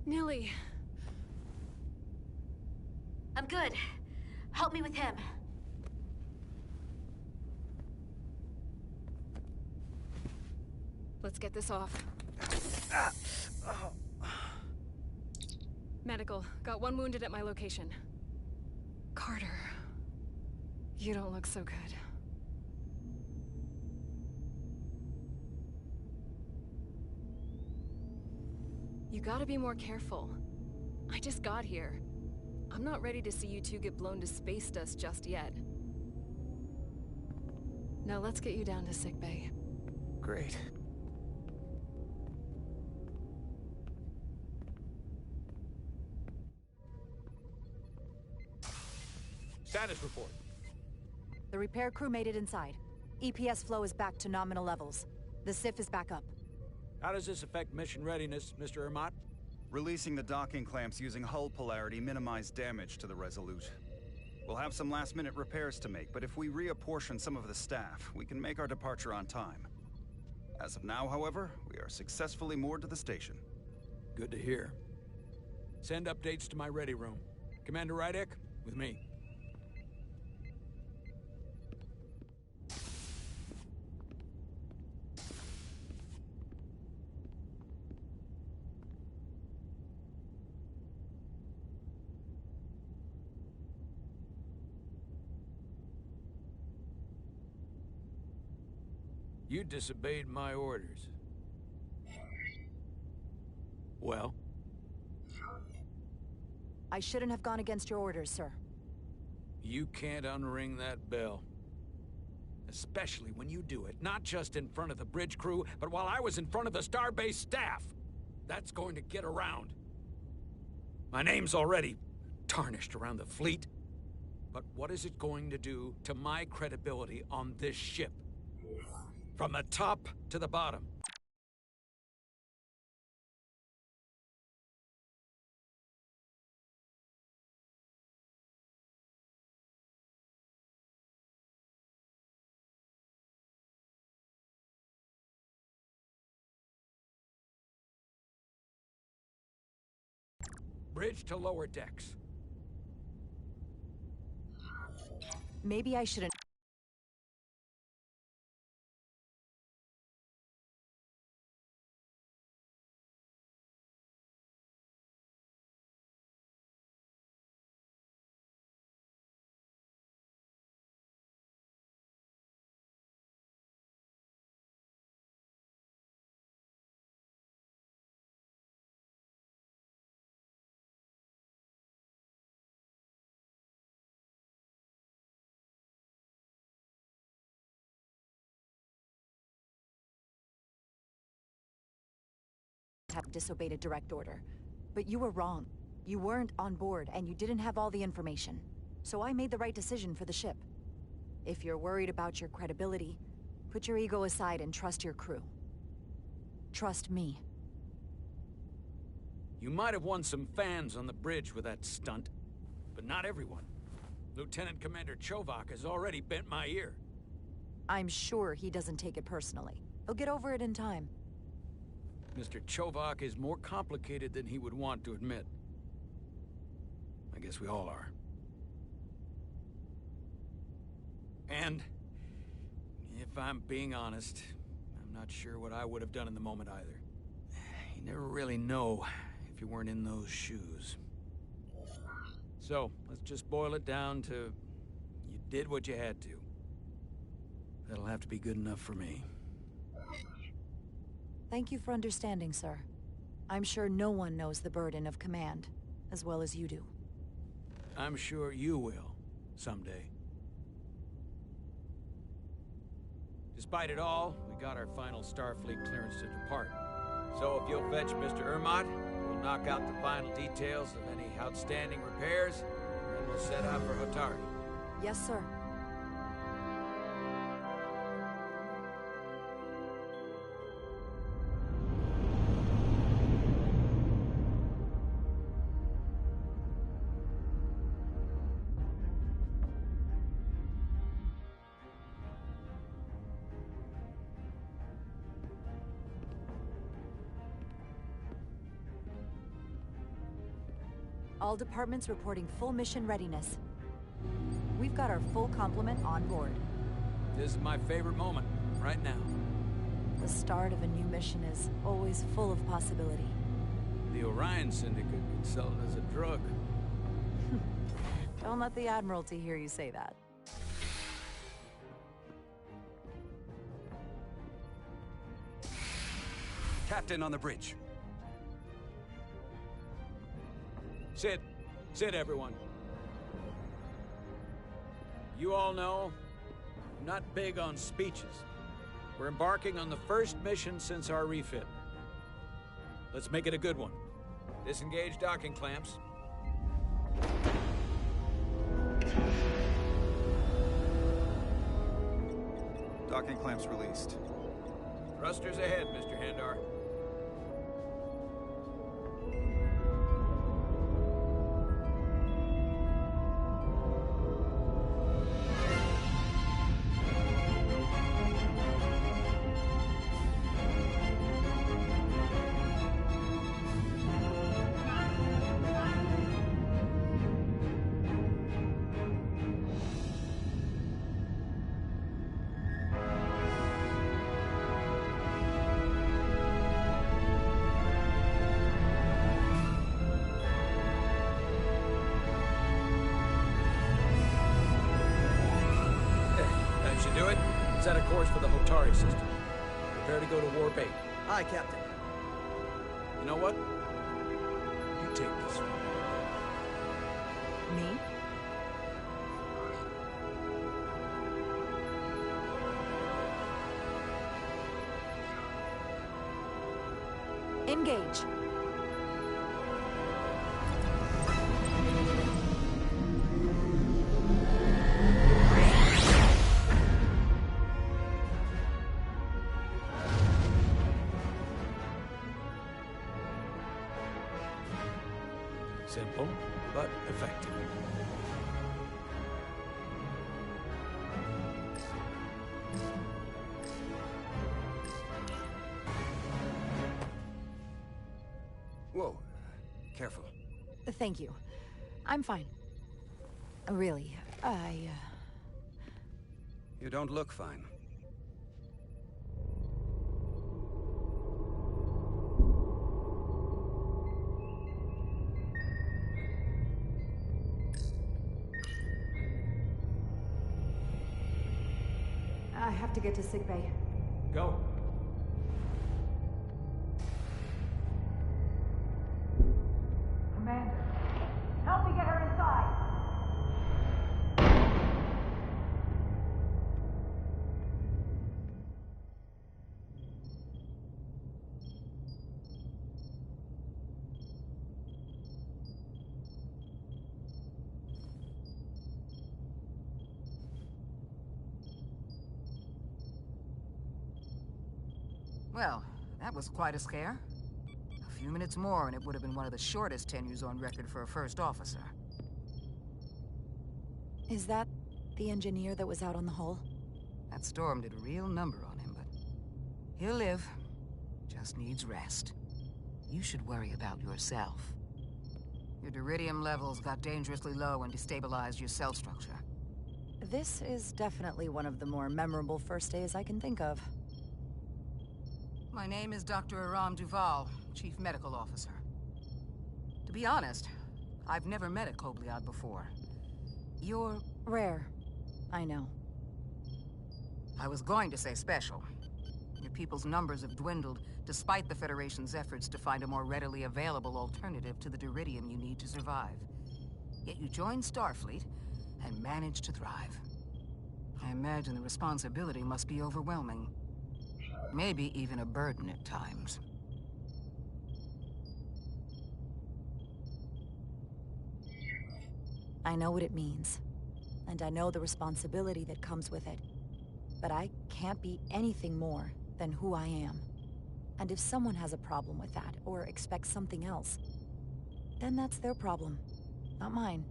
Nilly. I'm good. Help me with him. Let's get this off. Medical. Got one wounded at my location. Carter. You don't look so good. You gotta be more careful. I just got here. I'm not ready to see you two get blown to space dust just yet. Now let's get you down to sickbay. Great. Status report. The repair crew made it inside. EPS flow is back to nominal levels. The SIF is back up. How does this affect mission readiness, Mr. Ermot? Releasing the docking clamps using hull polarity minimized damage to the Resolute. We'll have some last-minute repairs to make, but if we reapportion some of the staff, we can make our departure on time. As of now, however, we are successfully moored to the station. Good to hear. Send updates to my ready room. Commander Rydek, with me. You disobeyed my orders. Well? I shouldn't have gone against your orders, sir. You can't unring that bell. Especially when you do it, not just in front of the bridge crew, but while I was in front of the Starbase staff. That's going to get around. My name's already tarnished around the fleet. But what is it going to do to my credibility on this ship? From the top to the bottom. bridge to lower decks. Maybe I shouldn't... have disobeyed a direct order. But you were wrong. You weren't on board, and you didn't have all the information. So I made the right decision for the ship. If you're worried about your credibility, put your ego aside and trust your crew. Trust me. You might have won some fans on the bridge with that stunt, but not everyone. Lieutenant Commander Chovak has already bent my ear. I'm sure he doesn't take it personally. He'll get over it in time. Mr. Chovak is more complicated than he would want to admit. I guess we all are. And, if I'm being honest, I'm not sure what I would have done in the moment either. You never really know if you weren't in those shoes. So, let's just boil it down to, you did what you had to. That'll have to be good enough for me. Thank you for understanding, sir. I'm sure no one knows the burden of command as well as you do. I'm sure you will, someday. Despite it all, we got our final Starfleet clearance to depart. So if you'll fetch Mr. Ermot, we'll knock out the final details of any outstanding repairs, and then we'll set out for Hotari. Yes, sir. All departments reporting full mission readiness. We've got our full complement on board. This is my favorite moment, right now. The start of a new mission is always full of possibility. The Orion Syndicate could sell it as a drug. Don't let the Admiralty hear you say that. Captain on the bridge. Sit. Sit, everyone. You all know, I'm not big on speeches. We're embarking on the first mission since our refit. Let's make it a good one. Disengage docking clamps. Docking clamps released. Thrusters ahead, Mr. Handar. Do it. Set a course for the Hotari system. Prepare to go to Warp 8. Aye, Captain. You know what? You take this one. Me? Engage. Simple, but effective. Whoa. Careful. Thank you. I'm fine. Really, You don't look fine. I have to get to sickbay. Go. Commander, help me get her inside! Well, that was quite a scare. A few minutes more and it would have been one of the shortest tenures on record for a first officer. Is that the engineer that was out on the hull? That storm did a real number on him, but he'll live. Just needs rest. You should worry about yourself. Your duridium levels got dangerously low and destabilized your cell structure. This is definitely one of the more memorable first days I can think of. My name is Dr. Aram Duval, Chief Medical Officer. To be honest, I've never met a Kobliad before. You're rare. I know. I was going to say special. Your people's numbers have dwindled, despite the Federation's efforts to find a more readily available alternative to the duridium you need to survive. Yet you joined Starfleet and managed to thrive. I imagine the responsibility must be overwhelming. Maybe even a burden at times. I know what it means. And I know the responsibility that comes with it. But I can't be anything more than who I am. And if someone has a problem with that, or expects something else, then that's their problem, not mine.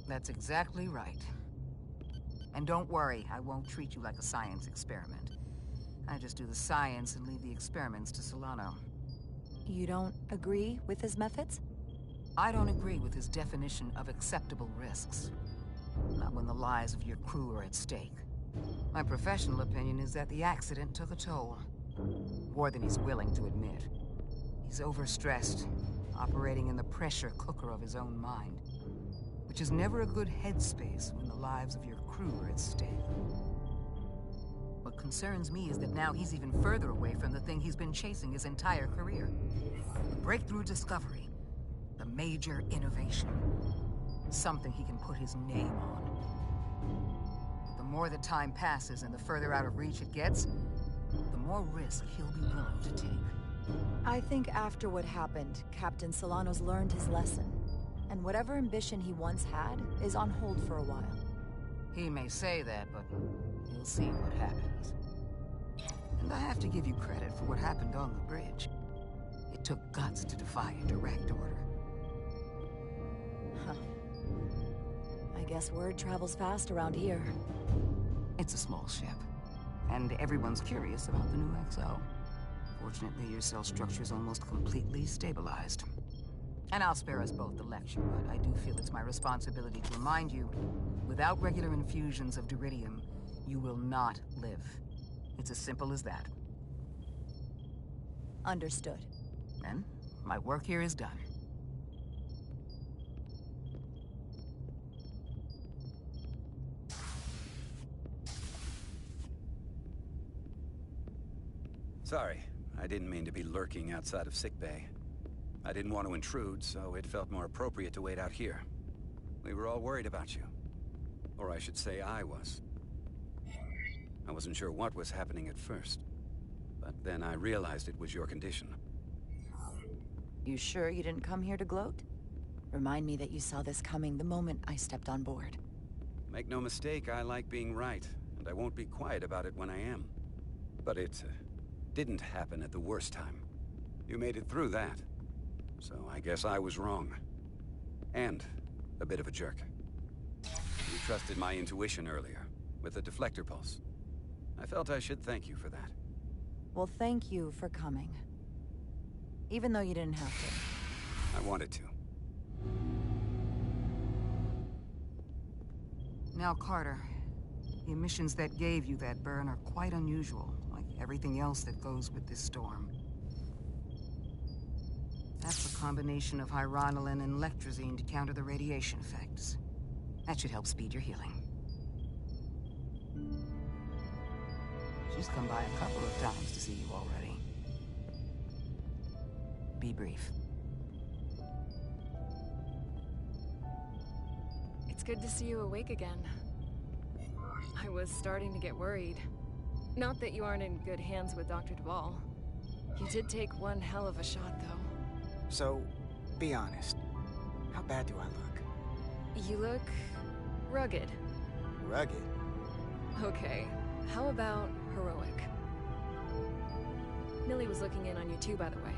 That's exactly right. And don't worry, I won't treat you like a science experiment. I just do the science and leave the experiments to Solano. You don't agree with his methods? I don't agree with his definition of acceptable risks. Not when the lives of your crew are at stake. My professional opinion is that the accident took a toll. More than he's willing to admit. He's overstressed, operating in the pressure cooker of his own mind. Which is never a good headspace when the lives of your crew are at stake. What concerns me is that now he's even further away from the thing he's been chasing his entire career. The breakthrough discovery. The major innovation. Something he can put his name on. But the more the time passes and the further out of reach it gets, the more risk he'll be willing to take. I think after what happened, Captain Solano's learned his lesson. And whatever ambition he once had is on hold for a while. He may say that, but we'll see what happens. And I have to give you credit for what happened on the bridge. It took guts to defy a direct order. Huh. I guess word travels fast around here. It's a small ship, and everyone's curious about the new XO. Fortunately, your cell structure is almost completely stabilized. And I'll spare us both the lecture, but I do feel it's my responsibility to remind you, without regular infusions of duridium, you will not live. It's as simple as that. Understood. Then, my work here is done. Sorry, I didn't mean to be lurking outside of sickbay. I didn't want to intrude, so it felt more appropriate to wait out here. We were all worried about you. Or I should say I was. I wasn't sure what was happening at first. But then I realized it was your condition. You sure you didn't come here to gloat? Remind me that you saw this coming the moment I stepped on board. Make no mistake, I like being right, and I won't be quiet about it when I am. But it didn't happen at the worst time. You made it through that. So I guess I was wrong. And a bit of a jerk. You trusted my intuition earlier, with the deflector pulse. I felt I should thank you for that. Well, thank you for coming. Even though you didn't have to. I wanted to. Now, Carter, the emissions that gave you that burn are quite unusual, like everything else that goes with this storm. That's a combination of hyronolin and lectrazine to counter the radiation effects. That should help speed your healing. She's come by a couple of times to see you already. Be brief. It's good to see you awake again. I was starting to get worried. Not that you aren't in good hands with Dr. Duvall. You did take one hell of a shot, though. So, be honest. How bad do I look? You look... rugged. Rugged? Okay, how about heroic? Millie was looking in on you too, by the way.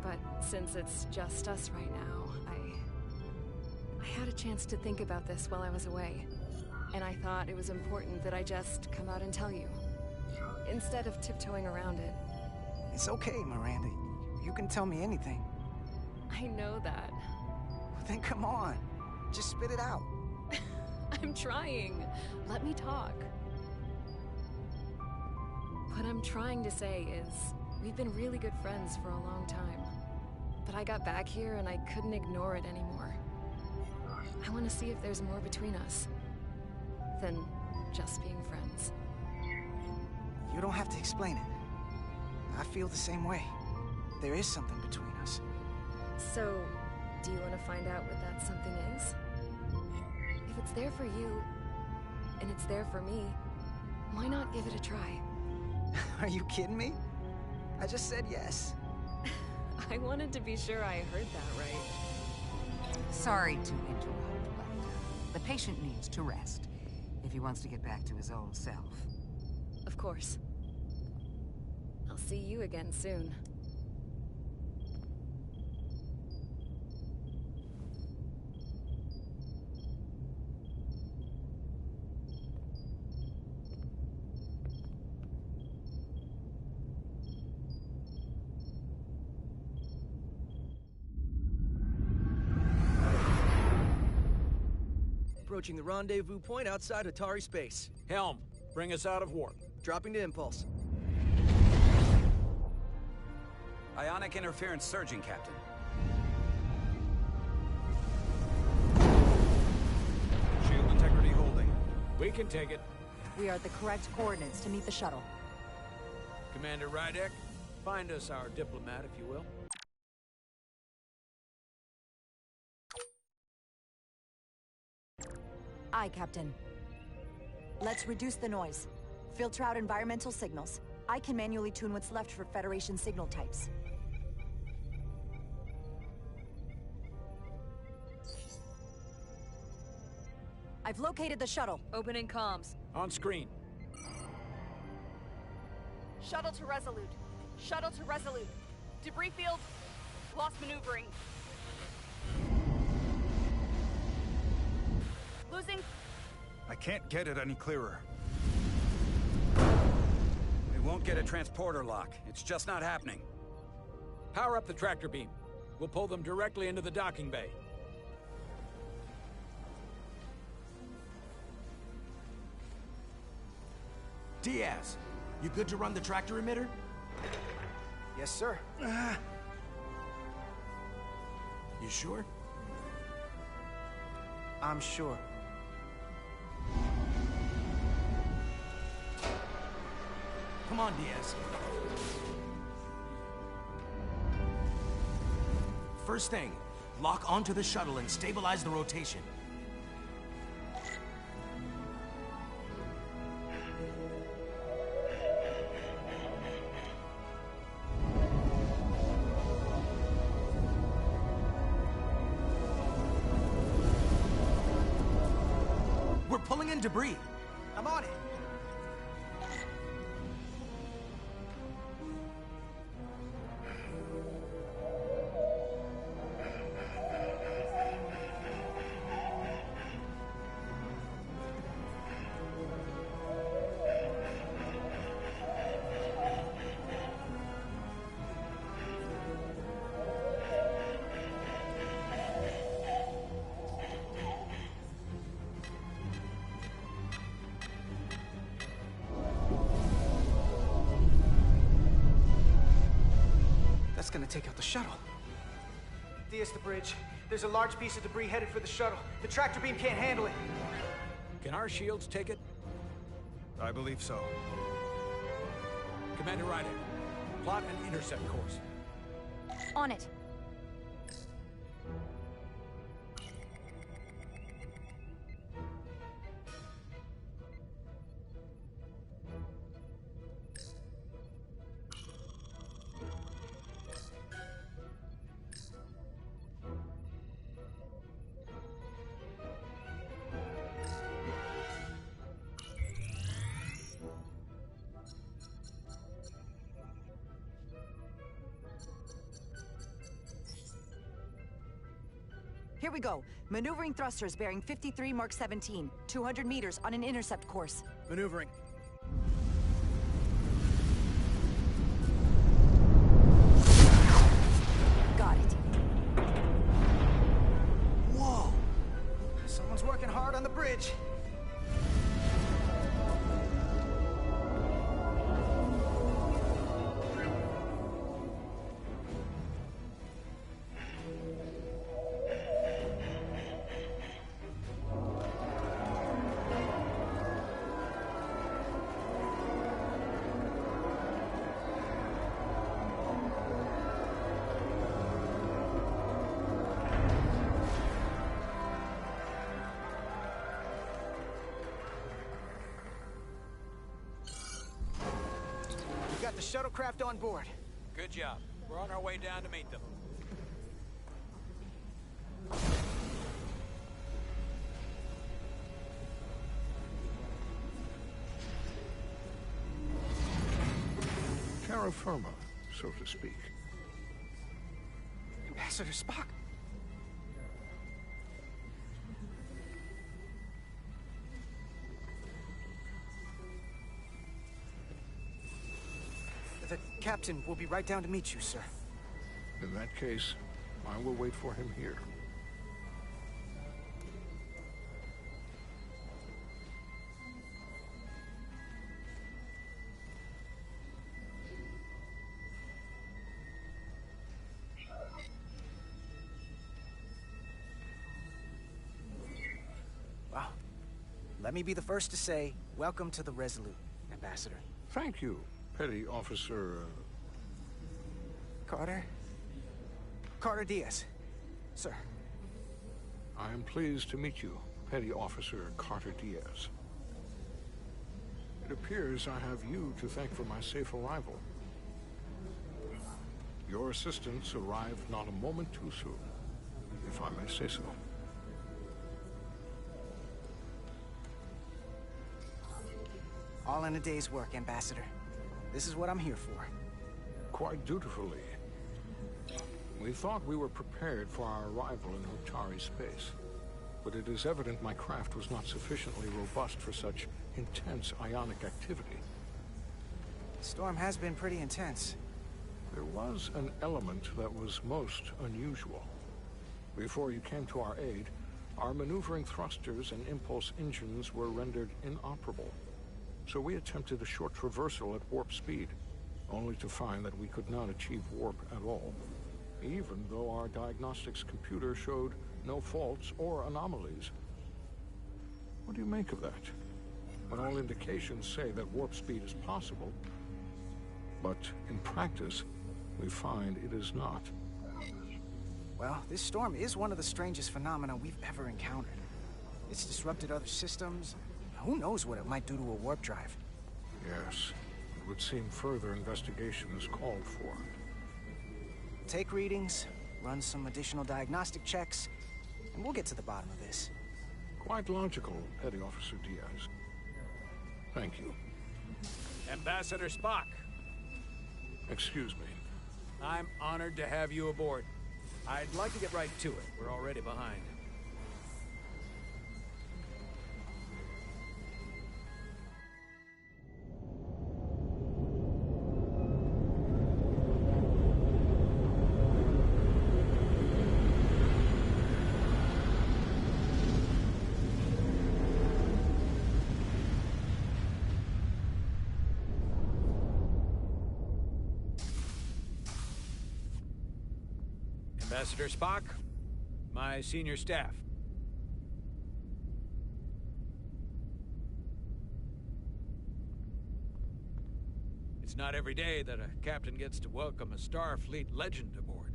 But since it's just us right now, I had a chance to think about this while I was away. And I thought it was important that I just come out and tell you, instead of tiptoeing around it. It's okay, Miranda. You can tell me anything. I know that. Well, then come on. Just spit it out. I'm trying. Let me talk. What I'm trying to say is, we've been really good friends for a long time. But I got back here and I couldn't ignore it anymore. I want to see if there's more between us than just being friends. You don't have to explain it. I feel the same way. There is something between us. So, do you want to find out what that something is? If it's there for you, and it's there for me, why not give it a try? Are you kidding me? I just said yes. I wanted to be sure I heard that right. Sorry to interrupt, but the patient needs to rest if he wants to get back to his old self. Of course. I'll see you again soon. Approaching the rendezvous point outside Atari space. Helm, bring us out of warp. Dropping to impulse. Ionic interference surging, Captain. Shield integrity holding. We can take it. We are at the correct coordinates to meet the shuttle. Commander Rydek, find us our diplomat, if you will. Aye, Captain. Let's reduce the noise. Filter out environmental signals. I can manually tune what's left for Federation signal types. I've located the shuttle. Opening comms. On screen. Shuttle to Resolute. Shuttle to Resolute. Debris field. Lost maneuvering. Losing. I can't get it any clearer. We won't get a transporter lock. It's just not happening. Power up the tractor beam. We'll pull them directly into the docking bay. Diaz, you good to run the tractor emitter? Yes, sir. You sure? I'm sure. Come on, Diaz. First thing, lock onto the shuttle and stabilize the rotation. We're pulling in debris. I'm on it. gonna take out the shuttle. Diaz, the bridge. There's a large piece of debris headed for the shuttle. The tractor beam can't handle it. Can our shields take it? I believe so. Commander Ryder, plot an intercept course. On it. Here we go. Maneuvering thrusters bearing 53 Mark 17. 200 meters on an intercept course. Maneuvering. Got it. Whoa! Someone's working hard on the bridge. Got the shuttlecraft on board. Good job. We're on our way down to meet them. Terra firma, so to speak. Ambassador Spock. The captain will be right down to meet you, sir. In that case, I will wait for him here. Well, let me be the first to say, welcome to the Resolute, Ambassador. Thank you, Petty Officer... Carter? Carter Diaz. Sir. I am pleased to meet you, Petty Officer Carter Diaz. It appears I have you to thank for my safe arrival. Your assistance arrived not a moment too soon, if I may say so. All in a day's work, Ambassador. This is what I'm here for. Quite dutifully. We thought we were prepared for our arrival in Hotari space, but it is evident my craft was not sufficiently robust for such intense ionic activity. The storm has been pretty intense. There was an element that was most unusual. Before you came to our aid, our maneuvering thrusters and impulse engines were rendered inoperable. So we attempted a short traversal at warp speed, only to find that we could not achieve warp at all, even though our diagnostics computer showed no faults or anomalies. What do you make of that? When all indications say that warp speed is possible, but in practice, we find it is not. Well, this storm is one of the strangest phenomena we've ever encountered. It's disrupted other systems. Who knows what it might do to a warp drive? Yes, it would seem further investigation is called for. Take readings, run some additional diagnostic checks, and we'll get to the bottom of this. Quite logical, Petty Officer Diaz. Thank you. Ambassador Spock. Excuse me. I'm honored to have you aboard. I'd like to get right to it. We're already behind. Ambassador Spock, my senior staff. It's not every day that a captain gets to welcome a Starfleet legend aboard.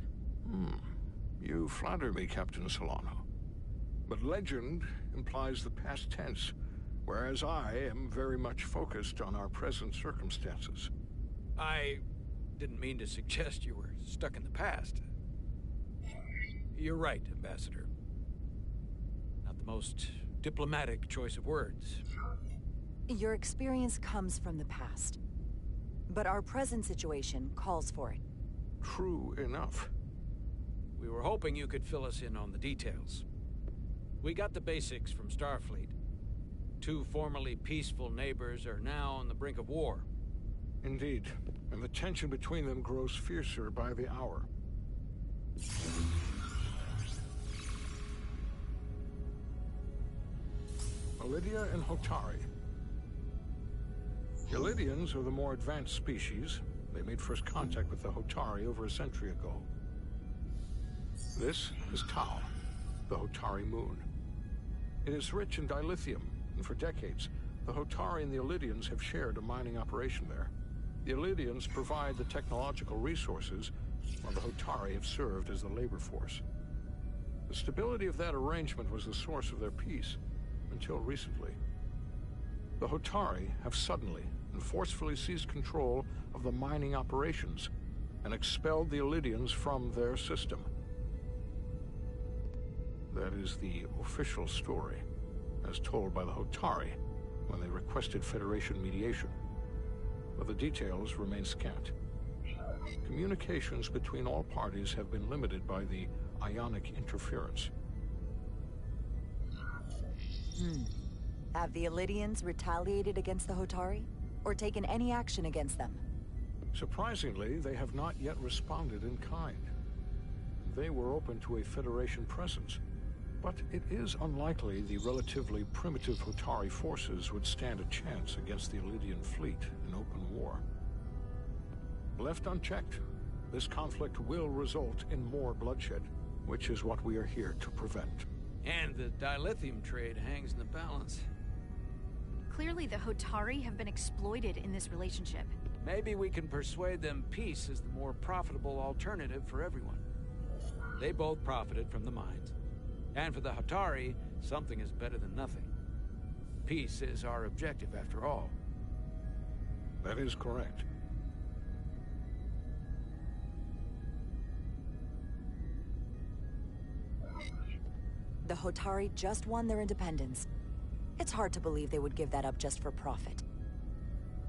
You flatter me, Captain Solano. But legend implies the past tense, whereas I am very much focused on our present circumstances. I didn't mean to suggest you were stuck in the past. You're right, Ambassador. Not the most diplomatic choice of words. Your experience comes from the past. But our present situation calls for it. True enough. We were hoping you could fill us in on the details. We got the basics from Starfleet. Two formerly peaceful neighbors are now on the brink of war. Indeed, and the tension between them grows fiercer by the hour. Elydia and Hotari. Elydians are the more advanced species. They made first contact with the Hotari over a century ago. This is Tau, the Hotari moon. It is rich in dilithium, and for decades, the Hotari and the Elydians have shared a mining operation there. The Elydians provide the technological resources, while the Hotari have served as the labor force. The stability of that arrangement was the source of their peace, until recently. The Hotari have suddenly and forcefully seized control of the mining operations and expelled the Elydians from their system. That is the official story, as told by the Hotari when they requested Federation mediation. But the details remain scant. Communications between all parties have been limited by the ionic interference. Have the Elydians retaliated against the Hotari? Or taken any action against them? Surprisingly, they have not yet responded in kind. They were open to a Federation presence, but it is unlikely the relatively primitive Hotari forces would stand a chance against the Elydian fleet in open war. Left unchecked, this conflict will result in more bloodshed, which is what we are here to prevent. And the dilithium trade hangs in the balance. Clearly, the Hotari have been exploited in this relationship. Maybe we can persuade them peace is the more profitable alternative for everyone. They both profited from the mines. And for the Hotari, something is better than nothing. Peace is our objective, after all. That is correct. The Hotari just won their independence. It's hard to believe they would give that up just for profit.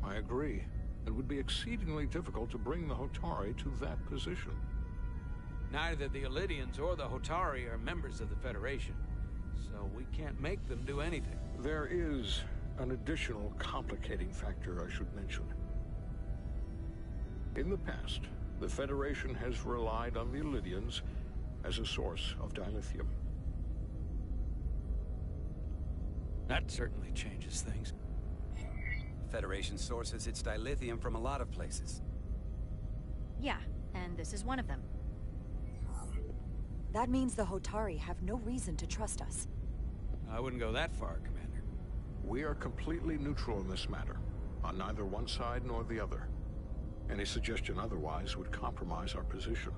I agree. It would be exceedingly difficult to bring the Hotari to that position. Neither the Elydians or the Hotari are members of the Federation, so we can't make them do anything. There is an additional complicating factor I should mention. In the past, the Federation has relied on the Elydians as a source of dilithium. That certainly changes things. The Federation sources its dilithium from a lot of places. Yeah, and this is one of them. That means the Hotari have no reason to trust us. I wouldn't go that far, Commander. We are completely neutral in this matter, on neither one side nor the other. Any suggestion otherwise would compromise our position.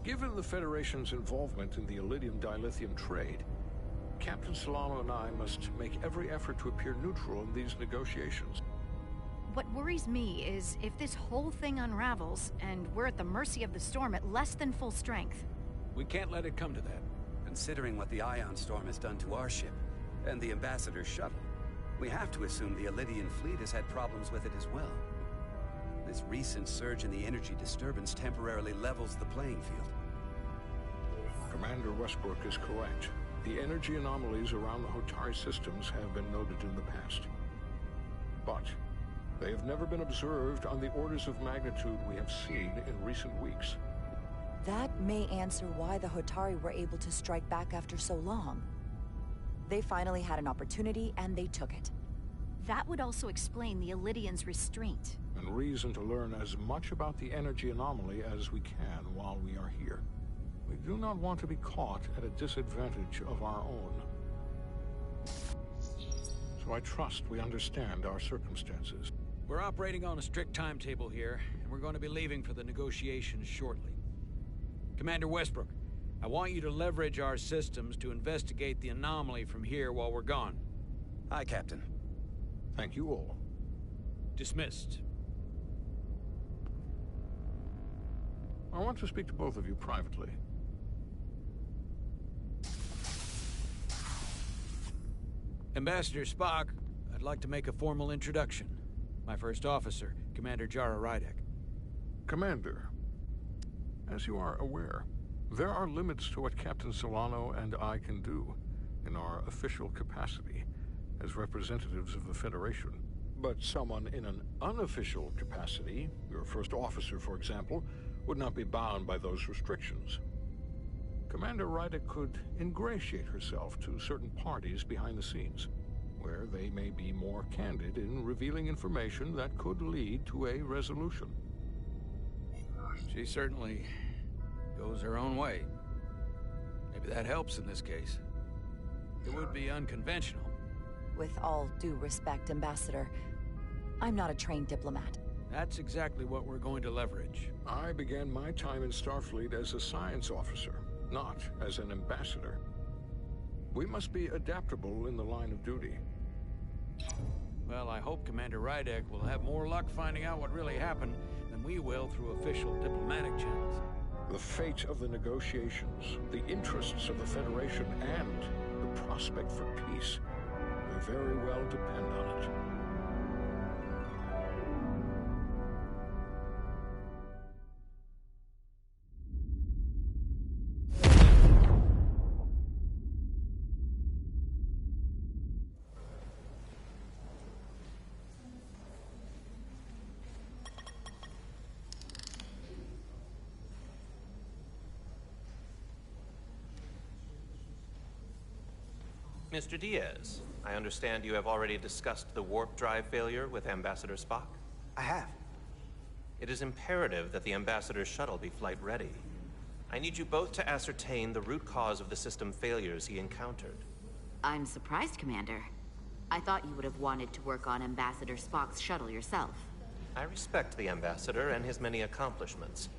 Given the Federation's involvement in the Elydium dilithium trade, Captain Solano and I must make every effort to appear neutral in these negotiations. What worries me is if this whole thing unravels, and we're at the mercy of the storm at less than full strength. We can't let it come to that. Considering what the ion storm has done to our ship, and the Ambassador's shuttle, we have to assume the Elydian fleet has had problems with it as well. This recent surge in the energy disturbance temporarily levels the playing field. Commander Westbrook is correct. The energy anomalies around the Hotari systems have been noted in the past. But they have never been observed on the orders of magnitude we have seen in recent weeks. That may answer why the Hotari were able to strike back after so long. They finally had an opportunity, and they took it. That would also explain the Illidian's restraint. And reason to learn as much about the energy anomaly as we can while we are here. We do not want to be caught at a disadvantage of our own. So I trust we understand our circumstances. We're operating on a strict timetable here, and we're going to be leaving for the negotiations shortly. Commander Westbrook, I want you to leverage our systems to investigate the anomaly from here while we're gone. Aye, Captain. Thank you all. Dismissed. I want to speak to both of you privately. Ambassador Spock, I'd like to make a formal introduction. My first officer, Commander Jara Rydek. Commander, as you are aware, there are limits to what Captain Solano and I can do in our official capacity as representatives of the Federation. But someone in an unofficial capacity, your first officer, for example, would not be bound by those restrictions. Commander Rydek could ingratiate herself to certain parties behind the scenes, where they may be more candid in revealing information that could lead to a resolution. She certainly goes her own way. Maybe that helps in this case. It would be unconventional. With all due respect, Ambassador, I'm not a trained diplomat. That's exactly what we're going to leverage. I began my time in Starfleet as a science officer, not as an ambassador. We must be adaptable in the line of duty. Well, I hope Commander Rydek will have more luck finding out what really happened than we will through official diplomatic channels. The fate of the negotiations, the interests of the Federation, and the prospect for peace may very well depend on it. Mr. Diaz, I understand you have already discussed the warp drive failure with Ambassador Spock? I have. It is imperative that the Ambassador's shuttle be flight ready. I need you both to ascertain the root cause of the system failures he encountered. I'm surprised, Commander. I thought you would have wanted to work on Ambassador Spock's shuttle yourself. I respect the Ambassador and his many accomplishments,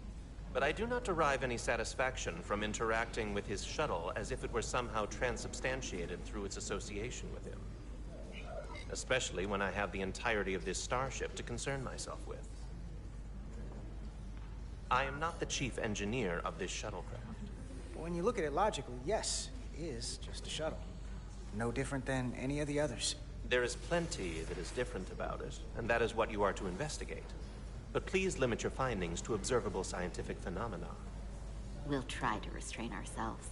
but I do not derive any satisfaction from interacting with his shuttle as if it were somehow transubstantiated through its association with him. Especially when I have the entirety of this starship to concern myself with. I am not the chief engineer of this shuttlecraft. When you look at it logically, yes, it is just a shuttle. No different than any of the others. There is plenty that is different about it, and that is what you are to investigate. But please limit your findings to observable scientific phenomena. We'll try to restrain ourselves.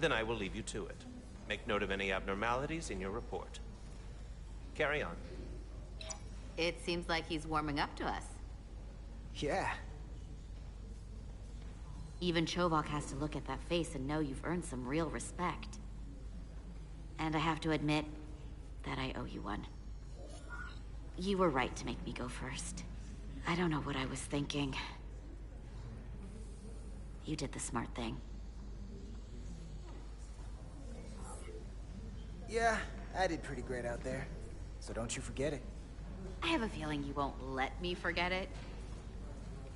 Then I will leave you to it. Make note of any abnormalities in your report. Carry on. It seems like he's warming up to us. Yeah. Even Chovok has to look at that face and know you've earned some real respect. And I have to admit that I owe you one. You were right to make me go first. I don't know what I was thinking. You did the smart thing. Yeah, I did pretty great out there. So don't you forget it. I have a feeling you won't let me forget it.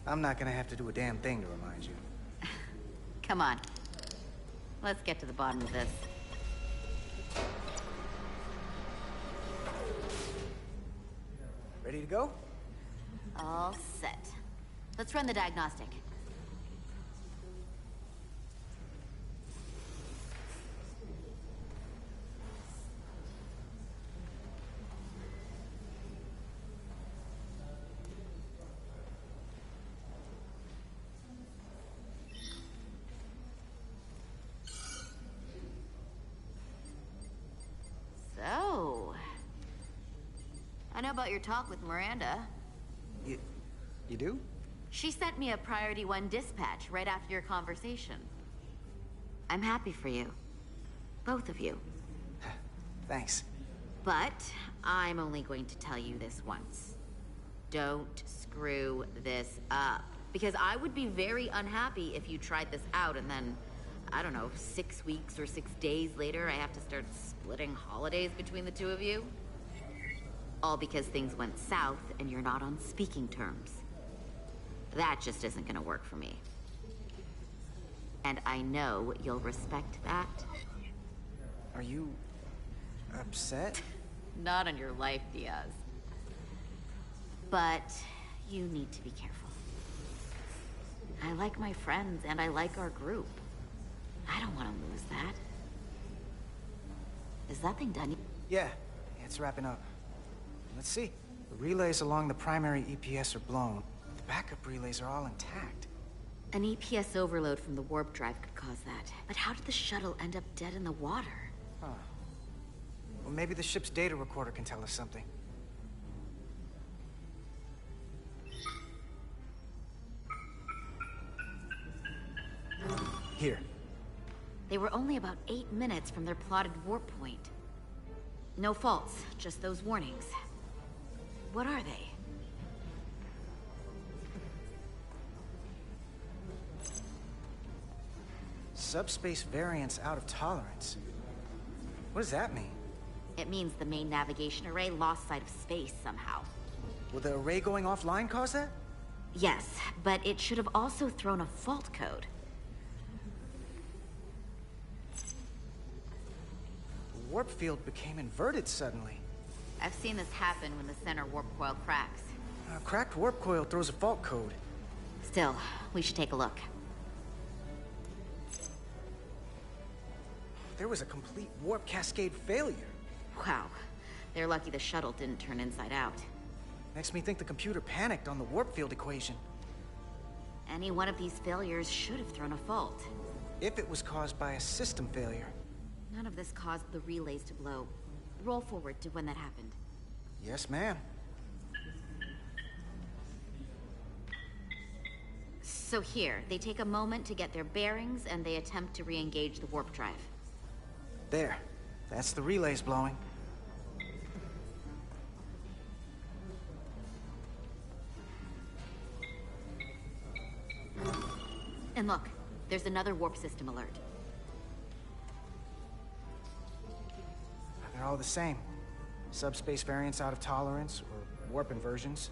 I'm not gonna have to do a damn thing to remind you. Come on. Let's get to the bottom of this. Ready to go? All set. Let's run the diagnostic. So, I know about your talk with Miranda. You do? She sent me a Priority 1 dispatch right after your conversation. I'm happy for you. Both of you. Thanks. But I'm only going to tell you this once. Don't screw this up. Because I would be very unhappy if you tried this out and then, I don't know, 6 weeks or 6 days later, I have to start splitting holidays between the two of you. All because things went south and you're not on speaking terms. That just isn't gonna work for me. And I know you'll respect that. Are you upset? Not on your life, Diaz. But you need to be careful. I like my friends and I like our group. I don't want to lose that. Is that thing done? Yeah, it's wrapping up. Let's see. The relays along the primary EPS are blown. The backup relays are all intact. An EPS overload from the warp drive could cause that. But how did the shuttle end up dead in the water? Huh. Well, maybe the ship's data recorder can tell us something. Here. They were only about 8 minutes from their plotted warp point. No faults, just those warnings. What are they? Subspace variance out of tolerance. What does that mean? It means the main navigation array lost sight of space somehow. Will the array going offline cause that? Yes, but it should have also thrown a fault code. The warp field became inverted suddenly. I've seen this happen when the center warp coil cracks. A cracked warp coil throws a fault code. Still, we should take a look. There was a complete warp cascade failure. Wow. They're lucky the shuttle didn't turn inside out. Makes me think the computer panicked on the warp field equation. Any one of these failures should have thrown a fault. If it was caused by a system failure. None of this caused the relays to blow. Roll forward to when that happened. Yes, ma'am. So here, they take a moment to get their bearings and they attempt to re-engage the warp drive. There. That's the relays blowing. And look, there's another warp system alert. They're all the same. Subspace variance out of tolerance, or warp inversions.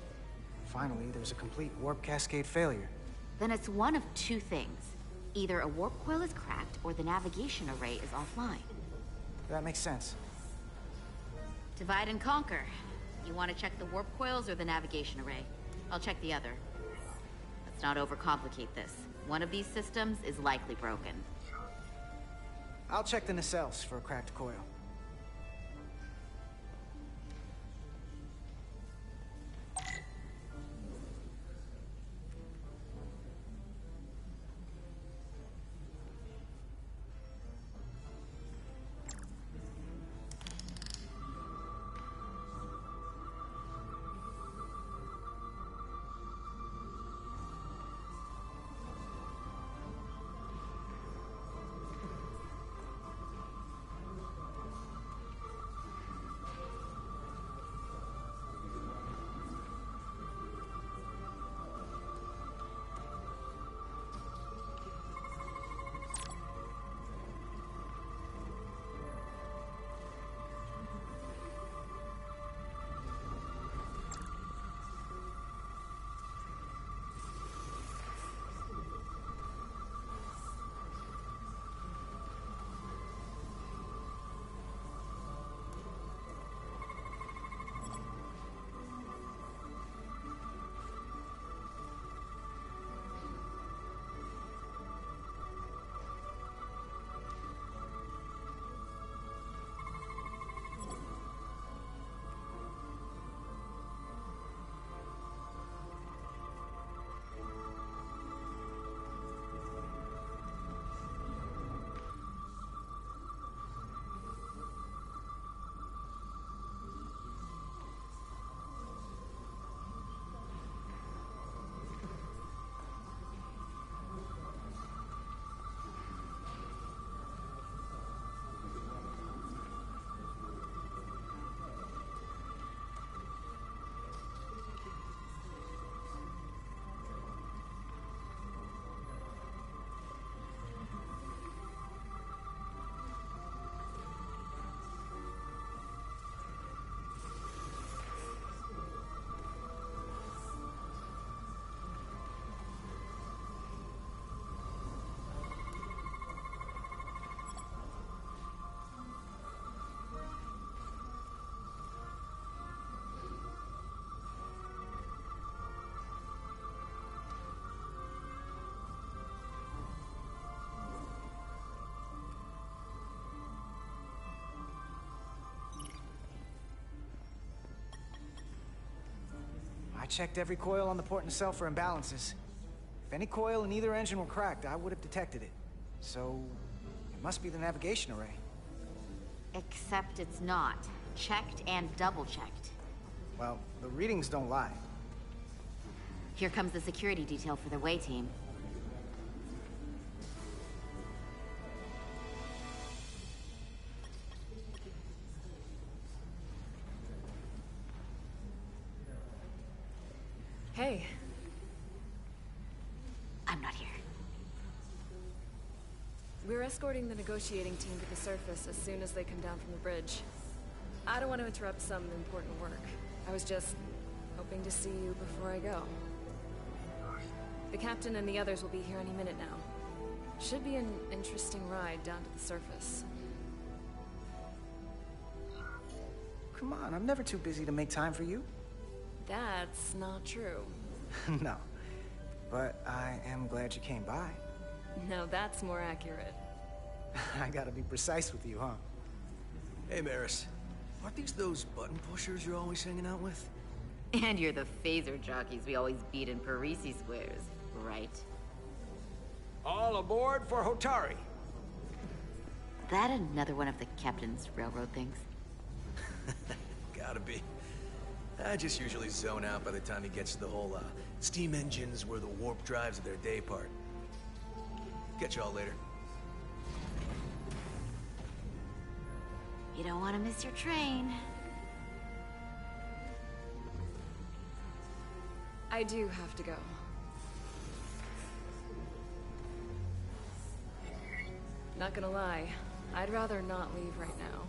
Finally, there's a complete warp cascade failure. Then it's one of two things. Either a warp coil is cracked, or the navigation array is offline. That makes sense. Divide and conquer. You want to check the warp coils or the navigation array? I'll check the other. Let's not overcomplicate this. One of these systems is likely broken. I'll check the nacelles for a cracked coil. checked every coil on the port nacelle for imbalances. If any coil in either engine were cracked, I would have detected it. So, it must be the navigation array. Except it's not. Checked and double-checked. Well, the readings don't lie. Here comes the security detail for the way team. Hey. I'm not here. We're escorting the negotiating team to the surface as soon as they come down from the bridge. I don't want to interrupt some important work. I was just hoping to see you before I go. The captain and the others will be here any minute now. Should be an interesting ride down to the surface. Come on, I'm never too busy to make time for you. That's not true. No. But I am glad you came by. No, that's more accurate. I gotta be precise with you, huh? Hey, Maris. Aren't these those button pushers you're always hanging out with? And you're the phaser jockeys we always beat in Parisi squares, right? All aboard for Hotari. That another one of the captain's railroad things? Gotta be. I just usually zone out by the time he gets to the whole, steam engines were the warp drives of their day part. Catch y'all later. You don't want to miss your train. I do have to go. Not gonna lie, I'd rather not leave right now.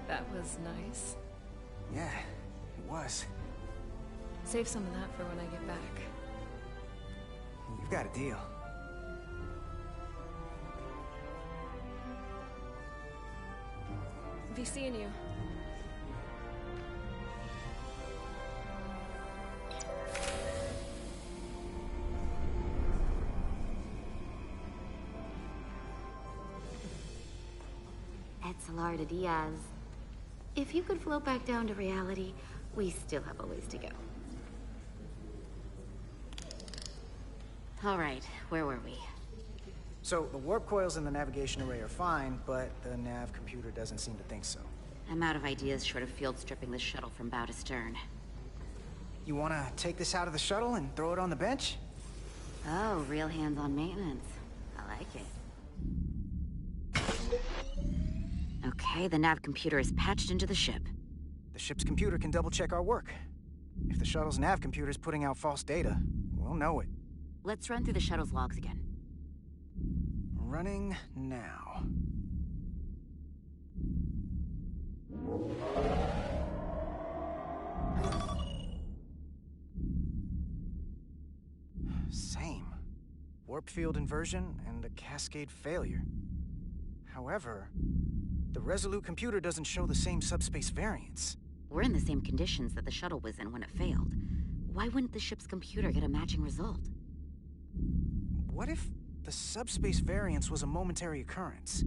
That was nice. Yeah, it was. Save some of that for when I get back. You've got a deal. Be seeing you. Etzelarda Diaz. If you could float back down to reality, we still have a ways to go. All right, where were we? So, the warp coils in the navigation array are fine, but the nav computer doesn't seem to think so. I'm out of ideas short of field stripping the shuttle from bow to stern. You wanna take this out of the shuttle and throw it on the bench? Oh, real hands-on maintenance. I like it. Okay, the nav computer is patched into the ship. The ship's computer can double-check our work. If the shuttle's nav computer's putting out false data, we'll know it. Let's run through the shuttle's logs again. Running now. Same. Warp field inversion and a cascade failure. However, the Resolute computer doesn't show the same subspace variance. We're in the same conditions that the shuttle was in when it failed. Why wouldn't the ship's computer get a matching result? What if the subspace variance was a momentary occurrence?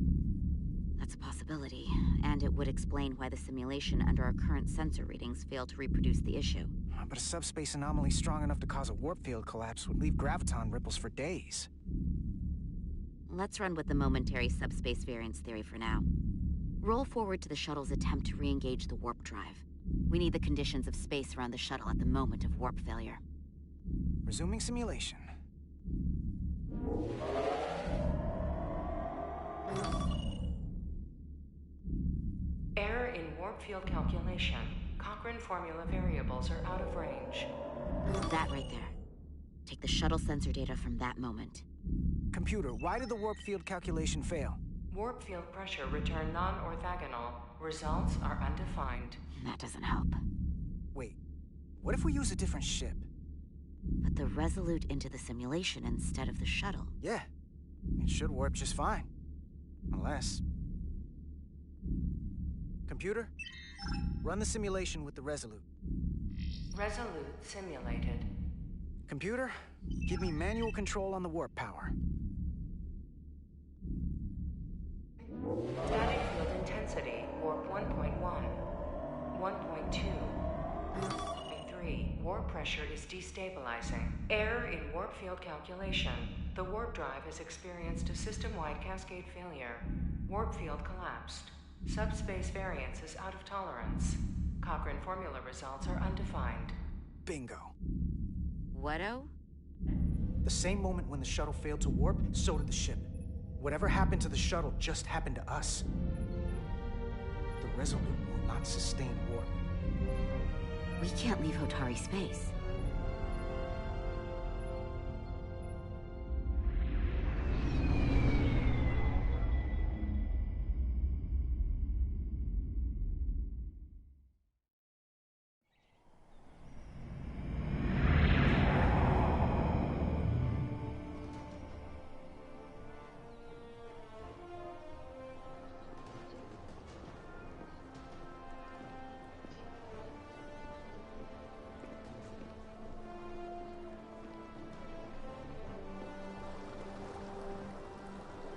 That's a possibility, and it would explain why the simulation under our current sensor readings failed to reproduce the issue. But a subspace anomaly strong enough to cause a warp field collapse would leave graviton ripples for days. Let's run with the momentary subspace variance theory for now. Roll forward to the shuttle's attempt to re-engage the warp drive. We need the conditions of space around the shuttle at the moment of warp failure. Resuming simulation. Error in warp field calculation. Cochrane formula variables are out of range. That right there. Take the shuttle sensor data from that moment. Computer, why did the warp field calculation fail? Warp field pressure returned non-orthogonal. Results are undefined. That doesn't help. Wait, what if we use a different ship? Put the Resolute into the simulation instead of the shuttle. Yeah, it should warp just fine. Unless... Computer, run the simulation with the Resolute. Resolute simulated. Computer, give me manual control on the warp power. warp pressure is destabilizing. Error in warp field calculation. The warp drive has experienced a system-wide cascade failure. Warp field collapsed. Subspace variance is out of tolerance. Cochrane formula results are undefined. Bingo. What-o? The same moment when the shuttle failed to warp, so did the ship. Whatever happened to the shuttle just happened to us. The Resolute will not sustain warp. We can't leave Hotari space.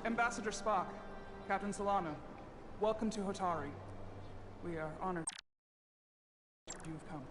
Ambassador Spock, Captain Solano, welcome to Hotari. We are honored you've come.